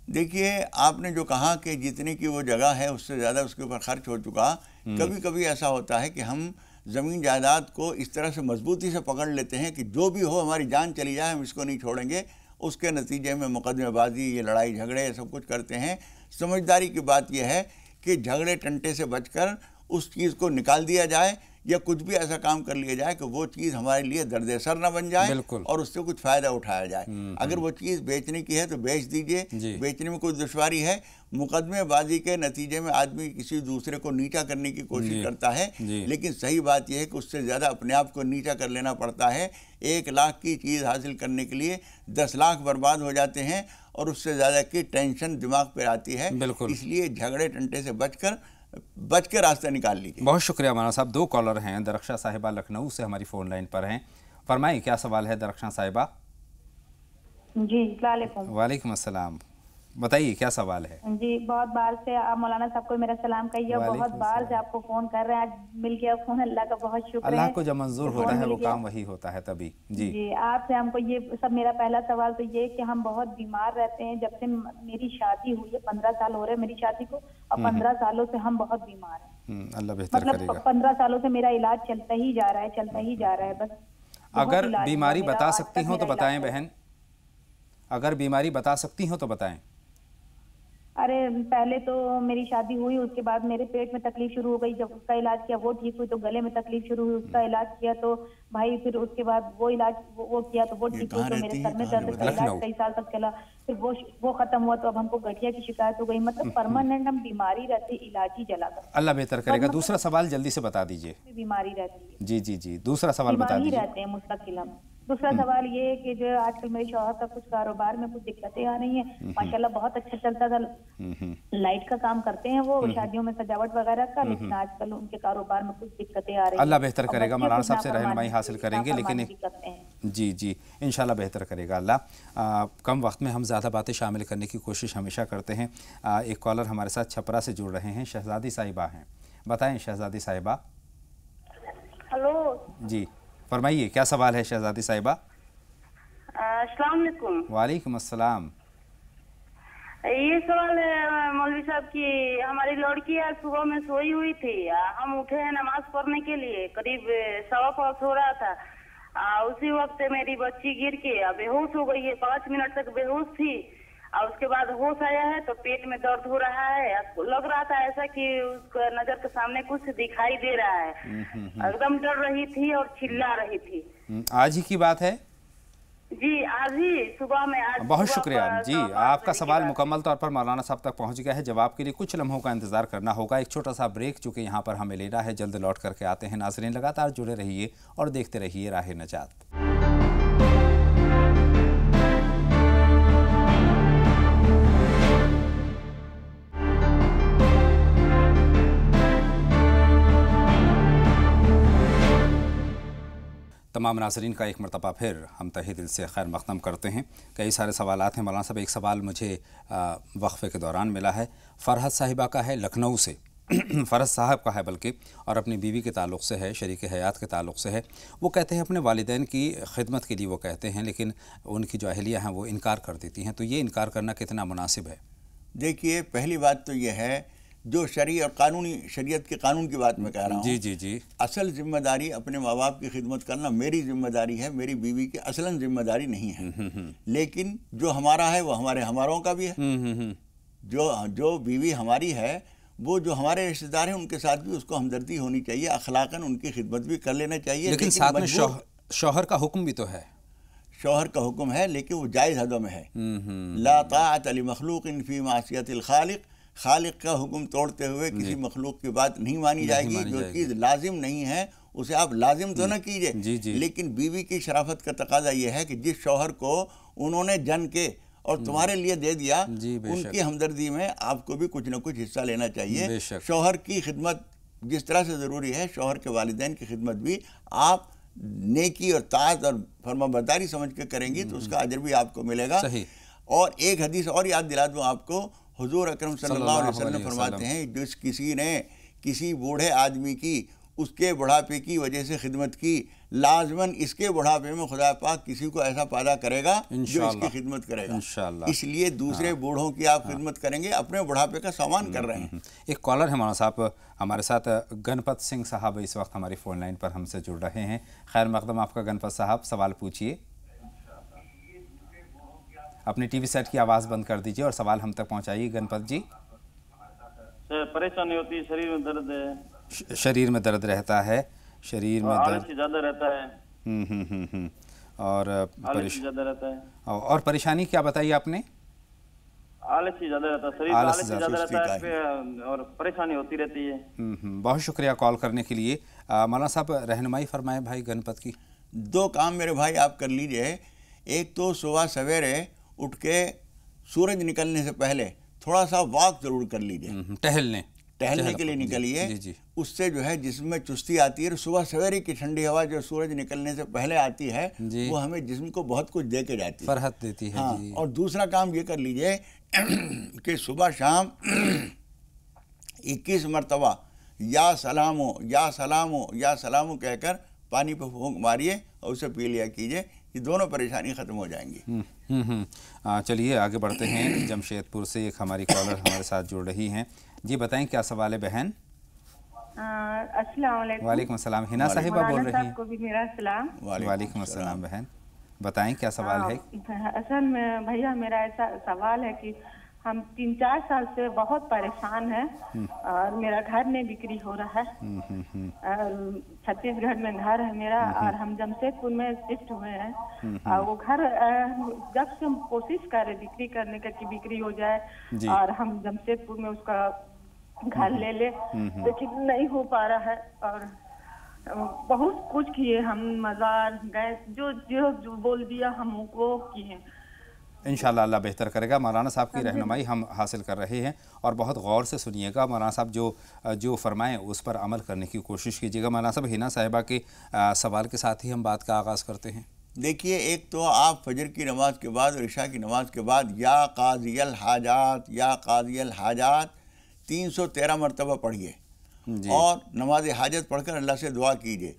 देखिए, आपने जो कहा कि जितने की वो जगह है उससे ज़्यादा उसके ऊपर खर्च हो चुका, कभी कभी ऐसा होता है कि हम ज़मीन जायदाद को इस तरह से मजबूती से पकड़ लेते हैं कि जो भी हो हमारी जान चली जाए हम इसको नहीं छोड़ेंगे, उसके नतीजे में मुकदमेबाजी, ये लड़ाई झगड़े सब कुछ करते हैं। समझदारी की बात यह है कि झगड़े टंटे से बचकर उस चीज़ को निकाल दिया जाए या कुछ भी ऐसा काम कर लिया जाए कि वो चीज़ हमारे लिए दर्द-ए-सर न बन जाए और उससे कुछ फ़ायदा उठाया जाए। अगर वो चीज़ बेचने की है तो बेच दीजिए, बेचने में कोई दुश्वारी है। मुकदमेबाजी के नतीजे में आदमी किसी दूसरे को नीचा करने की कोशिश करता है, लेकिन सही बात यह है कि उससे ज़्यादा अपने आप को नीचा कर लेना पड़ता है। 1 लाख की चीज़ हासिल करने के लिए 10 लाख बर्बाद हो जाते हैं और उससे ज़्यादा की टेंशन दिमाग पर आती है। इसलिए झगड़े टंटे से बच के रास्ता निकाल लीजिए। बहुत शुक्रिया मौलाना साहब। 2 कॉलर हैं, दरख्शा साहिबा लखनऊ से हमारी फ़ोन लाइन पर हैं। फरमाइए क्या सवाल है दरख्शा साहिबा? जी वालेकुम। वालेकुम अस्सलाम, बताइए क्या सवाल है? जी, बहुत बार से आप मौलाना साहब को मेरा सलाम कहिए, बहुत बार से आपको फ़ोन कर रहे हैं, आज मिल गया फ़ोन, अल्लाह का बहुत शुक्र है। अल्लाह को जब मंजूर होता है वो काम वही होता है तभी। जी जी, आपसे हमको ये सब, मेरा पहला सवाल तो ये कि हम बहुत बीमार रहते हैं, जब से मेरी शादी हुई है, 15 साल हो रहे हैं मेरी शादी को, और 15 सालों से हम बहुत बीमार हैं। अल्लाह बेहतर करेगा। मतलब 15 सालों से मेरा इलाज चलता ही जा रहा है, चलता ही जा रहा है बस। अगर बीमारी बता सकती हो तो बताएं बहन, अगर बीमारी बता सकती हो तो बताएं। अरे पहले तो मेरी शादी हुई, उसके बाद मेरे पेट में तकलीफ शुरू हो गई, जब उसका इलाज किया वो ठीक हुई, तो गले में तकलीफ शुरू हुई, उसका इलाज किया तो भाई फिर उसके बाद वो इलाज वो किया तो वो ठीक हुई, तो मेरे सर में दर्द का इलाज कई साल तक चला, फिर वो खत्म हुआ तो अब हमको गठिया की शिकायत हो गई। मतलब परमानेंट हम बीमारी रहती, इलाज ही चला कर। अल्लाह बेहतर करेगा। दूसरा सवाल जल्दी से बता दीजिए। बीमारी रहती है। जी जी जी, दूसरा सवाल बता दीजिए। रहते हैं मुस्तकिल हम। दूसरा सवाल ये है कि जो आजकल मेरे शौहर का कुछ कारोबार में कुछ दिक्कतें आ रही हैं। माशाल्लाह बहुत अच्छा चलता था, लाइट का काम करते हैं वो, शादियों में सजावट वगैरह का, लेकिन आजकल उनके कारोबार में कुछ दिक्कतें आ रही हैं। अल्लाह बेहतर करेगा, मौलाना साहब से रहनुमाई हासिल करेंगे, लेकिन जी जी इंशाल्लाह बेहतर करेगा अल्लाह। कम वक्त में हम ज़्यादा बातें शामिल करने की कोशिश हमेशा करते हैं। एक कॉलर हमारे साथ छपरा से जुड़ रहे हैं, शहजादी साहिबा हैं। बताएं शहजादी साहिबा। हेलो जी फरमाइए, क्या सवाल है शहजादी साहिबा? अस्सलाम वालेकुम। वालेकुम अस्सलाम। ये सवाल है मौलवी साहब की, हमारी लड़की आज सुबह में सोई हुई थी, हम उठे हैं नमाज पढ़ने के लिए, करीब 5:15 हो रहा था। उसी वक्त मेरी बच्ची गिर के बेहोश हो गई है, 5 मिनट तक बेहोश थी और उसके बाद होश आया है तो पेट में दर्द हो रहा है। लग रहा था ऐसा कि उसको नजर के सामने कुछ दिखाई दे रहा है, एकदम डर रही थी और चिल्ला रही थी। आज ही की बात है जी, आज ही सुबह में। आज बहुत शुक्रिया जी, आपका सवाल मुकम्मल तौर पर मौलाना साहब तक पहुंच गया है। जवाब के लिए कुछ लम्हों का इंतजार करना होगा, एक छोटा सा ब्रेक चूँकि यहाँ पर हमें लेना है, जल्द लौट करके आते हैं। नाज़रीन लगातार जुड़े रहिए और देखते रहिए राह नजात। तमाम नाज़रीन का एक मरतबा फिर हम तहे दिल से खैर मक़दम करते हैं। कई सारे सवालात हैं मौलाना साहब। एक सवाल मुझे वक्फ़े के दौरान मिला है, फ़रहत साहिबा का है, लखनऊ से फ़रहत साहब का है बल्कि, और अपनी बीवी के ताल्लुक़ से है, शरीक हयात के ताल्लुक़ से है। वो कहते हैं अपने वालिदैन की खिदमत के लिए वो कहते हैं, लेकिन उनकी जो अहलिया हैं वो इनकार कर देती हैं। तो ये इनकार करना कितना मुनासिब है? देखिए, पहली बात तो ये है, जो शरी और कानूनी शरीयत के कानून की बात मैं कह रहा हूँ। जी जी जी। असल जिम्मेदारी अपने माँ बाप की खिदमत करना मेरी जिम्मेदारी है, मेरी बीवी की असलन जिम्मेदारी नहीं है। लेकिन जो हमारा है वो हमारों का भी है। जो बीवी हमारी है, वो जो हमारे रिश्तेदार हैं उनके साथ भी उसको हमदर्दी होनी चाहिए, अखलाकन उनकी खिदमत भी कर लेना चाहिए। लेकिन साथ में शौहर का हुक्म भी तो है। शौहर का हुक्म है लेकिन वो जायज़ हदों में है। ला ताअत लि मखलूक़िन फ़ी मासियतिल खालिक़, खालिक का हुक्म तोड़ते हुए किसी मखलूक की बात नहीं मानी जाएगी। जो चीज़ लाजिम नहीं है उसे आप लाजिम तो न कीजिए। लेकिन बीवी की शराफत का तकाजा यह है कि जिस शौहर को उन्होंने जन के और तुम्हारे लिए दे दिया, उनकी हमदर्दी में आपको भी कुछ न कुछ हिस्सा लेना चाहिए। शौहर की खिदमत जिस तरह से ज़रूरी है, शौहर के वालिदैन की खिदमत भी आप नेकी और ताअत और फरमाबरदारी समझ के करेंगी तो उसका अजर भी आपको मिलेगा। और एक हदीस और याद दिला दूँ आपको, हुजूर अकरम सल्लल्लाहु अलैहि वसल्लम फरमाते हैं, जिस किसी ने किसी बूढ़े आदमी की उसके बुढ़ापे की वजह से खिदमत की, लाजमन इसके बुढ़ापे में खुदा पाक किसी को ऐसा पैदा करेगा जो इसकी खिदमत करेगा इंशाअल्लाह। इसलिए दूसरे बूढ़ों की आप खिदमत करेंगे, अपने बुढ़ापे का सामान कर रहे हैं। एक कॉलर है मौलाना साहब हमारे साथ, गणपत सिंह साहब इस वक्त हमारी फ़ोन लाइन पर हमसे जुड़ रहे हैं। खैर मकदम आपका गणपत साहब, सवाल पूछिए। अपने टीवी सेट की आवाज़ बंद कर दीजिए और सवाल हम तक पहुंचाइए। गणपत जी, परेशानी होती है, शरीर में दर्द है। शरीर में दर्द रहता है, शरीर में दर्द ज़्यादा रहता है। और ज़्यादा रहता है। और परेशानी क्या बताइए आपने? आलस ही ज़्यादा रहता है, शरीर आलस ज़्यादा रहता है और परेशानी होती रहती है। बहुत शुक्रिया कॉल करने के लिए। मौलाना साहब रहनुमाई फरमाएं भाई गणपत की। 2 काम मेरे भाई आप कर लीजिए। एक तो सुबह सवेरे उठ के सूरज निकलने से पहले थोड़ा सा वॉक जरूर कर लीजिए, टहलने के लिए निकलिए। उससे जो है जिस्म में चुस्ती आती है। सुबह सवेरे की ठंडी हवा जो सूरज निकलने से पहले आती है वो हमें जिस्म को बहुत कुछ दे के जाती है, फरहत देती है। हाँ, और दूसरा काम ये कर लीजिए कि सुबह शाम 21 मरतबा या सलामो या सलामो या सलामो कहकर पानी पर फूंक मारिए और उसे पी लिया कीजिए। ये दोनों परेशानी ख़त्म हो जाएंगी। चलिए आगे बढ़ते हैं। जमशेदपुर से एक हमारी कॉलर हमारे साथ जुड़ रही हैं। जी बताएं क्या सवाल है बहन? अस्सलाम वालेकुम। वालेकुम अस्सलाम। हिना साहिबा बोल रही हैं। को भी मेरा सलाम। वालेकुम अस्सलाम बहन, बताएं क्या सवाल है? असल में भैया मेरा ऐसा सवाल है कि हम 3-4 साल से बहुत परेशान हैं और मेरा घर नहीं बिक्री हो रहा है। छत्तीसगढ़ में घर है मेरा और हम जमशेदपुर में शिफ्ट हुए हैं। और वो घर जब से हम कोशिश कर रहे बिक्री करने का कि बिक्री हो जाए और हम जमशेदपुर में उसका घर ले ले, लेकिन नहीं हो पा रहा है। और बहुत कुछ किए हम, मज़ार गए, जो बोल दिया हम वो किए। इंशाअल्लाह अल्लाह बेहतर करेगा। मौलाना साहब की रहनुमाई हम हासिल कर रहे हैं और बहुत गौर से सुनिएगा। मौलाना साहब जो फरमाएं उस पर अमल करने की कोशिश कीजिएगा। मौलाना साहब, हिना साहिबा के सवाल के साथ ही हम बात का आगाज़ करते हैं। देखिए, एक तो आप फजर की नमाज़ के बाद और इशा की नमाज़ के बाद या काज़ियल हाजात या काज़ियल हाजात 313 मरतबा पढ़िए और नमाज हाजत पढ़कर अल्लाह से दुआ कीजिए।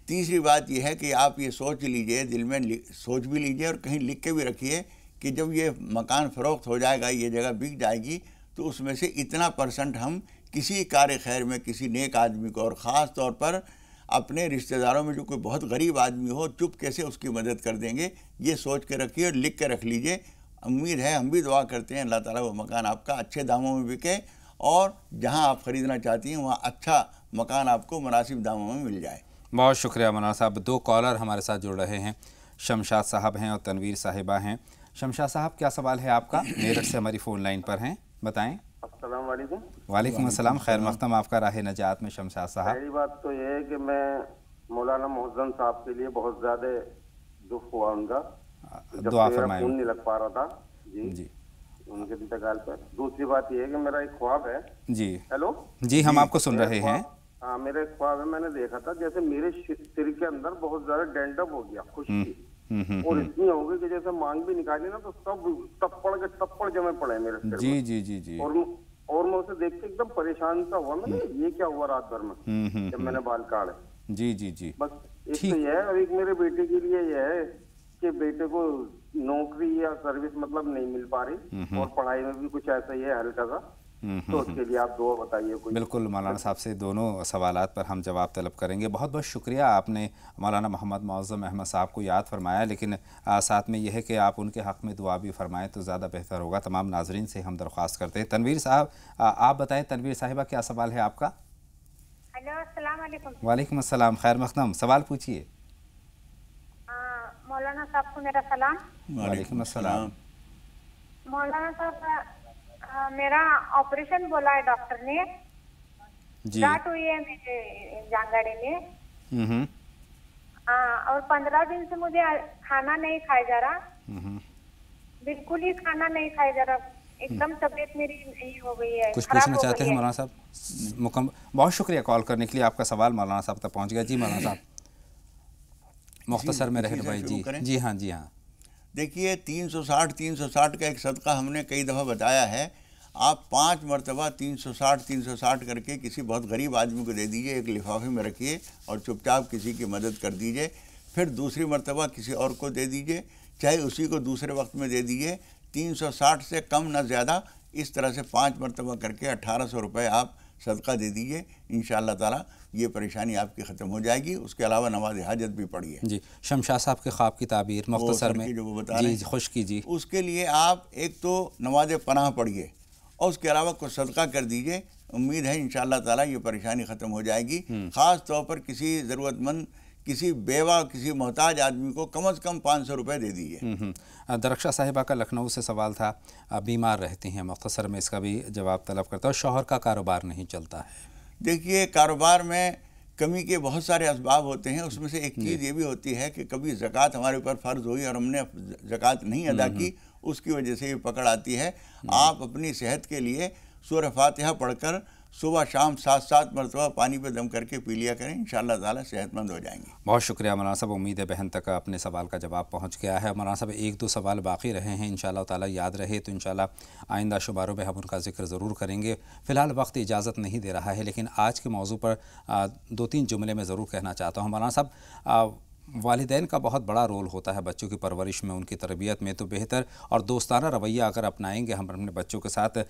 तीसरी बात यह है कि आप ये सोच लीजिए, दिल में सोच भी लीजिए और कहीं लिख के भी रखिए कि जब ये मकान फ़रोख्त हो जाएगा, ये जगह बिक जाएगी, तो उसमें से इतना % हम किसी कार खैर में किसी नेक आदमी को, और ख़ास तौर पर अपने रिश्तेदारों में जो कोई बहुत गरीब आदमी हो, चुपके से उसकी मदद कर देंगे। ये सोच के रखिए और लिख के रख लीजिए। उम्मीद है, हम भी दुआ करते हैं अल्लाह ताला वो मकान आपका अच्छे दामों में बिके और जहां आप ख़रीदना चाहती हैं वहां अच्छा मकान आपको मुनासिब दामों में मिल जाए। बहुत शुक्रिया मौलाना साहब। 2 कॉलर हमारे साथ जुड़ रहे हैं, शमशाद साहब हैं और तनवीर साहिबा हैं। शमशाद साहब, क्या सवाल है आपका? मेरठ से हमारी फ़ोन लाइन पर हैं, बताएं। अस्सलाम वालेकुम। वालेकुम अस्सलाम, खैर मक़दम आपका राह नजात में शमशाद साहब। पहली बात तो ये है कि मैं मौलाना मोहसिन साहब के लिए बहुत ज़्यादा दुख हुआ उनका, दुआ फरमाएं। खून नहीं लग पा रहा था जी उनके इंतकाल पर। दूसरी बात ये है कि मेरा एक ख्वाब है जी। हेलो जी, हम आपको सुन रहे हैं। हाँ, मेरा एक ख्वाब है, मैंने देखा था जैसे मेरे सिर के अंदर बहुत ज्यादा डेंटअप हो गया, खुश्की, और इतनी हो गई कि जैसे मांग भी निकाली ना तो सब टप्पड़ जमे पड़े मेरे सिर जी में। जी जी जी। और मैं उसे देख के एकदम परेशान सा हुआ, मैंने ये क्या हुआ रात भर में जब मैंने बाल काटे। जी जी जी। बस एक तो ये है, और एक मेरे बेटे के लिए ये है कि बेटे को नौकरी या सर्विस मतलब नहीं मिल पा रही और पढ़ाई में भी कुछ ऐसा ही है हल्का सा, तो उसके लिए आप दुआ बताइए कोई। बिल्कुल, मौलाना साहब से दोनों सवालात पर हम जवाब तलब करेंगे। बहुत बहुत शुक्रिया, आपने मौलाना मोहम्मद मौज़म अहमद साहब को याद फरमाया, लेकिन साथ में यह है कि आप उनके हक़ में दुआ भी फरमाएँ तो ज़्यादा बेहतर होगा। तमाम नाजरीन से हम दरख्वास्त करते हैं। तनवीर साहब, आप बताएँ, तनवीर साहिबा, क्या सवाल है आपका? हेलो, अस्सलाम वालेकुम। वालेकुम अस्सलाम, खैर मक़दम, सवाल पूछिए। मौलाना साहब को मेरा सलाम। वालेकुम अस्सलाम। मौलाना साहब, मेरा ऑपरेशन बोला है डॉक्टर ने जी। गांठ हुई है मेरे जांघाड़े में। और 15 दिन से मुझे खाना नहीं खाया जा रहा, बिल्कुल ही खाना नहीं खाया जा रहा, एकदम तबीयत मेरी यही हो गई है। कुछ पूछना चाहते हैं मौलाना साहब? बहुत शुक्रिया कॉल करने के लिए। आपका सवाल मौलाना साहब तक पहुँच गया। जी मौलाना साहब, मुख्तसर में रहे भाई। जी जी हाँ जी हाँ। देखिए, 360 का एक सदका हमने कई दफ़ा बताया है। आप 5 मरतबा 360 करके किसी बहुत गरीब आदमी को दे दीजिए, एक लिफाफे में रखिए और चुपचाप किसी की मदद कर दीजिए। फिर दूसरी मरतबा किसी और को दे दीजिए, चाहे उसी को दूसरे वक्त में दे दीजिए। 360 से कम न ज़्यादा, इस तरह से 5 मरतबा करके 1800 रुपये आप सदका दे दीजिए। इंशाअल्लाह ताला ये परेशानी आपकी ख़त्म हो जाएगी। उसके अलावा नमाज हाजत भी पढ़िए। जी, शमशाद साहब के ख्वाब की ताबीर मुख्तसर में जो वो बता रहे हैं, खुश कीजिए। उसके लिए आप एक तो नमाज पनाह पढ़िए और उसके अलावा कुछ सदका कर दीजिए। उम्मीद है इंशाअल्लाह ताला ये परेशानी ख़त्म हो जाएगी। ख़ास तौर पर किसी ज़रूरतमंद, किसी बेवा, किसी मोहताज आदमी को कम से कम 500 रुपये दे दीजिए। दरख्शा साहिबा का लखनऊ से सवाल था, बीमार रहती हैं, मुख्तसर में इसका भी जवाब तलब करता है। शौहर का कारोबार नहीं चलता है। देखिए, कारोबार में कमी के बहुत सारे असबाब होते हैं। उसमें से एक चीज़ ये भी होती है कि कभी ज़कात हमारे ऊपर फ़र्ज़ हुई और हमने ज़कात नहीं अदा की, उसकी वजह से ये पकड़ आती है। आप अपनी सेहत के लिए सूरह फातिहा पढ़कर सुबह शाम 7-7 मरतबा पानी पे दम करके पी लिया करें, इंशाअल्लाह ताला सेहतमंद हो जाएंगे। बहुत शुक्रिया मौलाना साहब, उम्मीद है बहन तक अपने सवाल का जवाब पहुंच गया है। मौलाना साहब, 1-2 सवाल बाकी रहे हैं, इंशाअल्लाह ताला याद रहे तो इंशाअल्लाह आइंदा शुमारों में हम उनका जिक्र ज़रूर करेंगे। फ़िलहाल वक्त इजाज़त नहीं दे रहा है, लेकिन आज के मौजू पर 2-3 जुमले में ज़रूर कहना चाहता हूँ। मौलाना साहब, वालिदैन का बहुत बड़ा रोल होता है बच्चों की परवरिश में, उनकी तरबियत में। तो बेहतर और दोस्ताना रवैया अगर अपनाएंगे हम अपने बच्चों के साथ,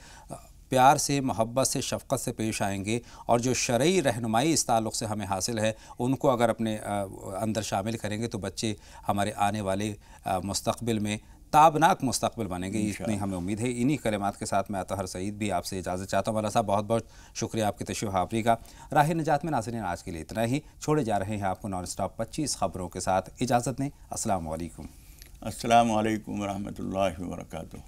प्यार से, मोहब्बत से, शफ़क़त से पेश आएंगे और जो शरई रहनुमाई इस ताल्लुक़ से हमें हासिल है उनको अगर अपने अंदर शामिल करेंगे तो बच्चे हमारे आने वाले मुस्तक़बिल में ताबनाक मुस्तक़बिल बनेंगे, इतनी हमें उम्मीद है। इन्हीं कलिमात के साथ मैं अतहर सईद भी आपसे इजाज़त चाहता हूँ। मौलाना साहब, बहुत बहुत शुक्रिया आपकी तशरीफ़ आवरी का। राह नजात में नाज़रीन आज के लिए इतना ही। छोड़े जा रहे हैं आपको नॉन स्टॉप 25 ख़बरों के साथ। इजाज़त दें। अस्सलाम वालेकुम। अस्सलाम वालेकुम व रहमतुल्लाहि व बरकातुहू।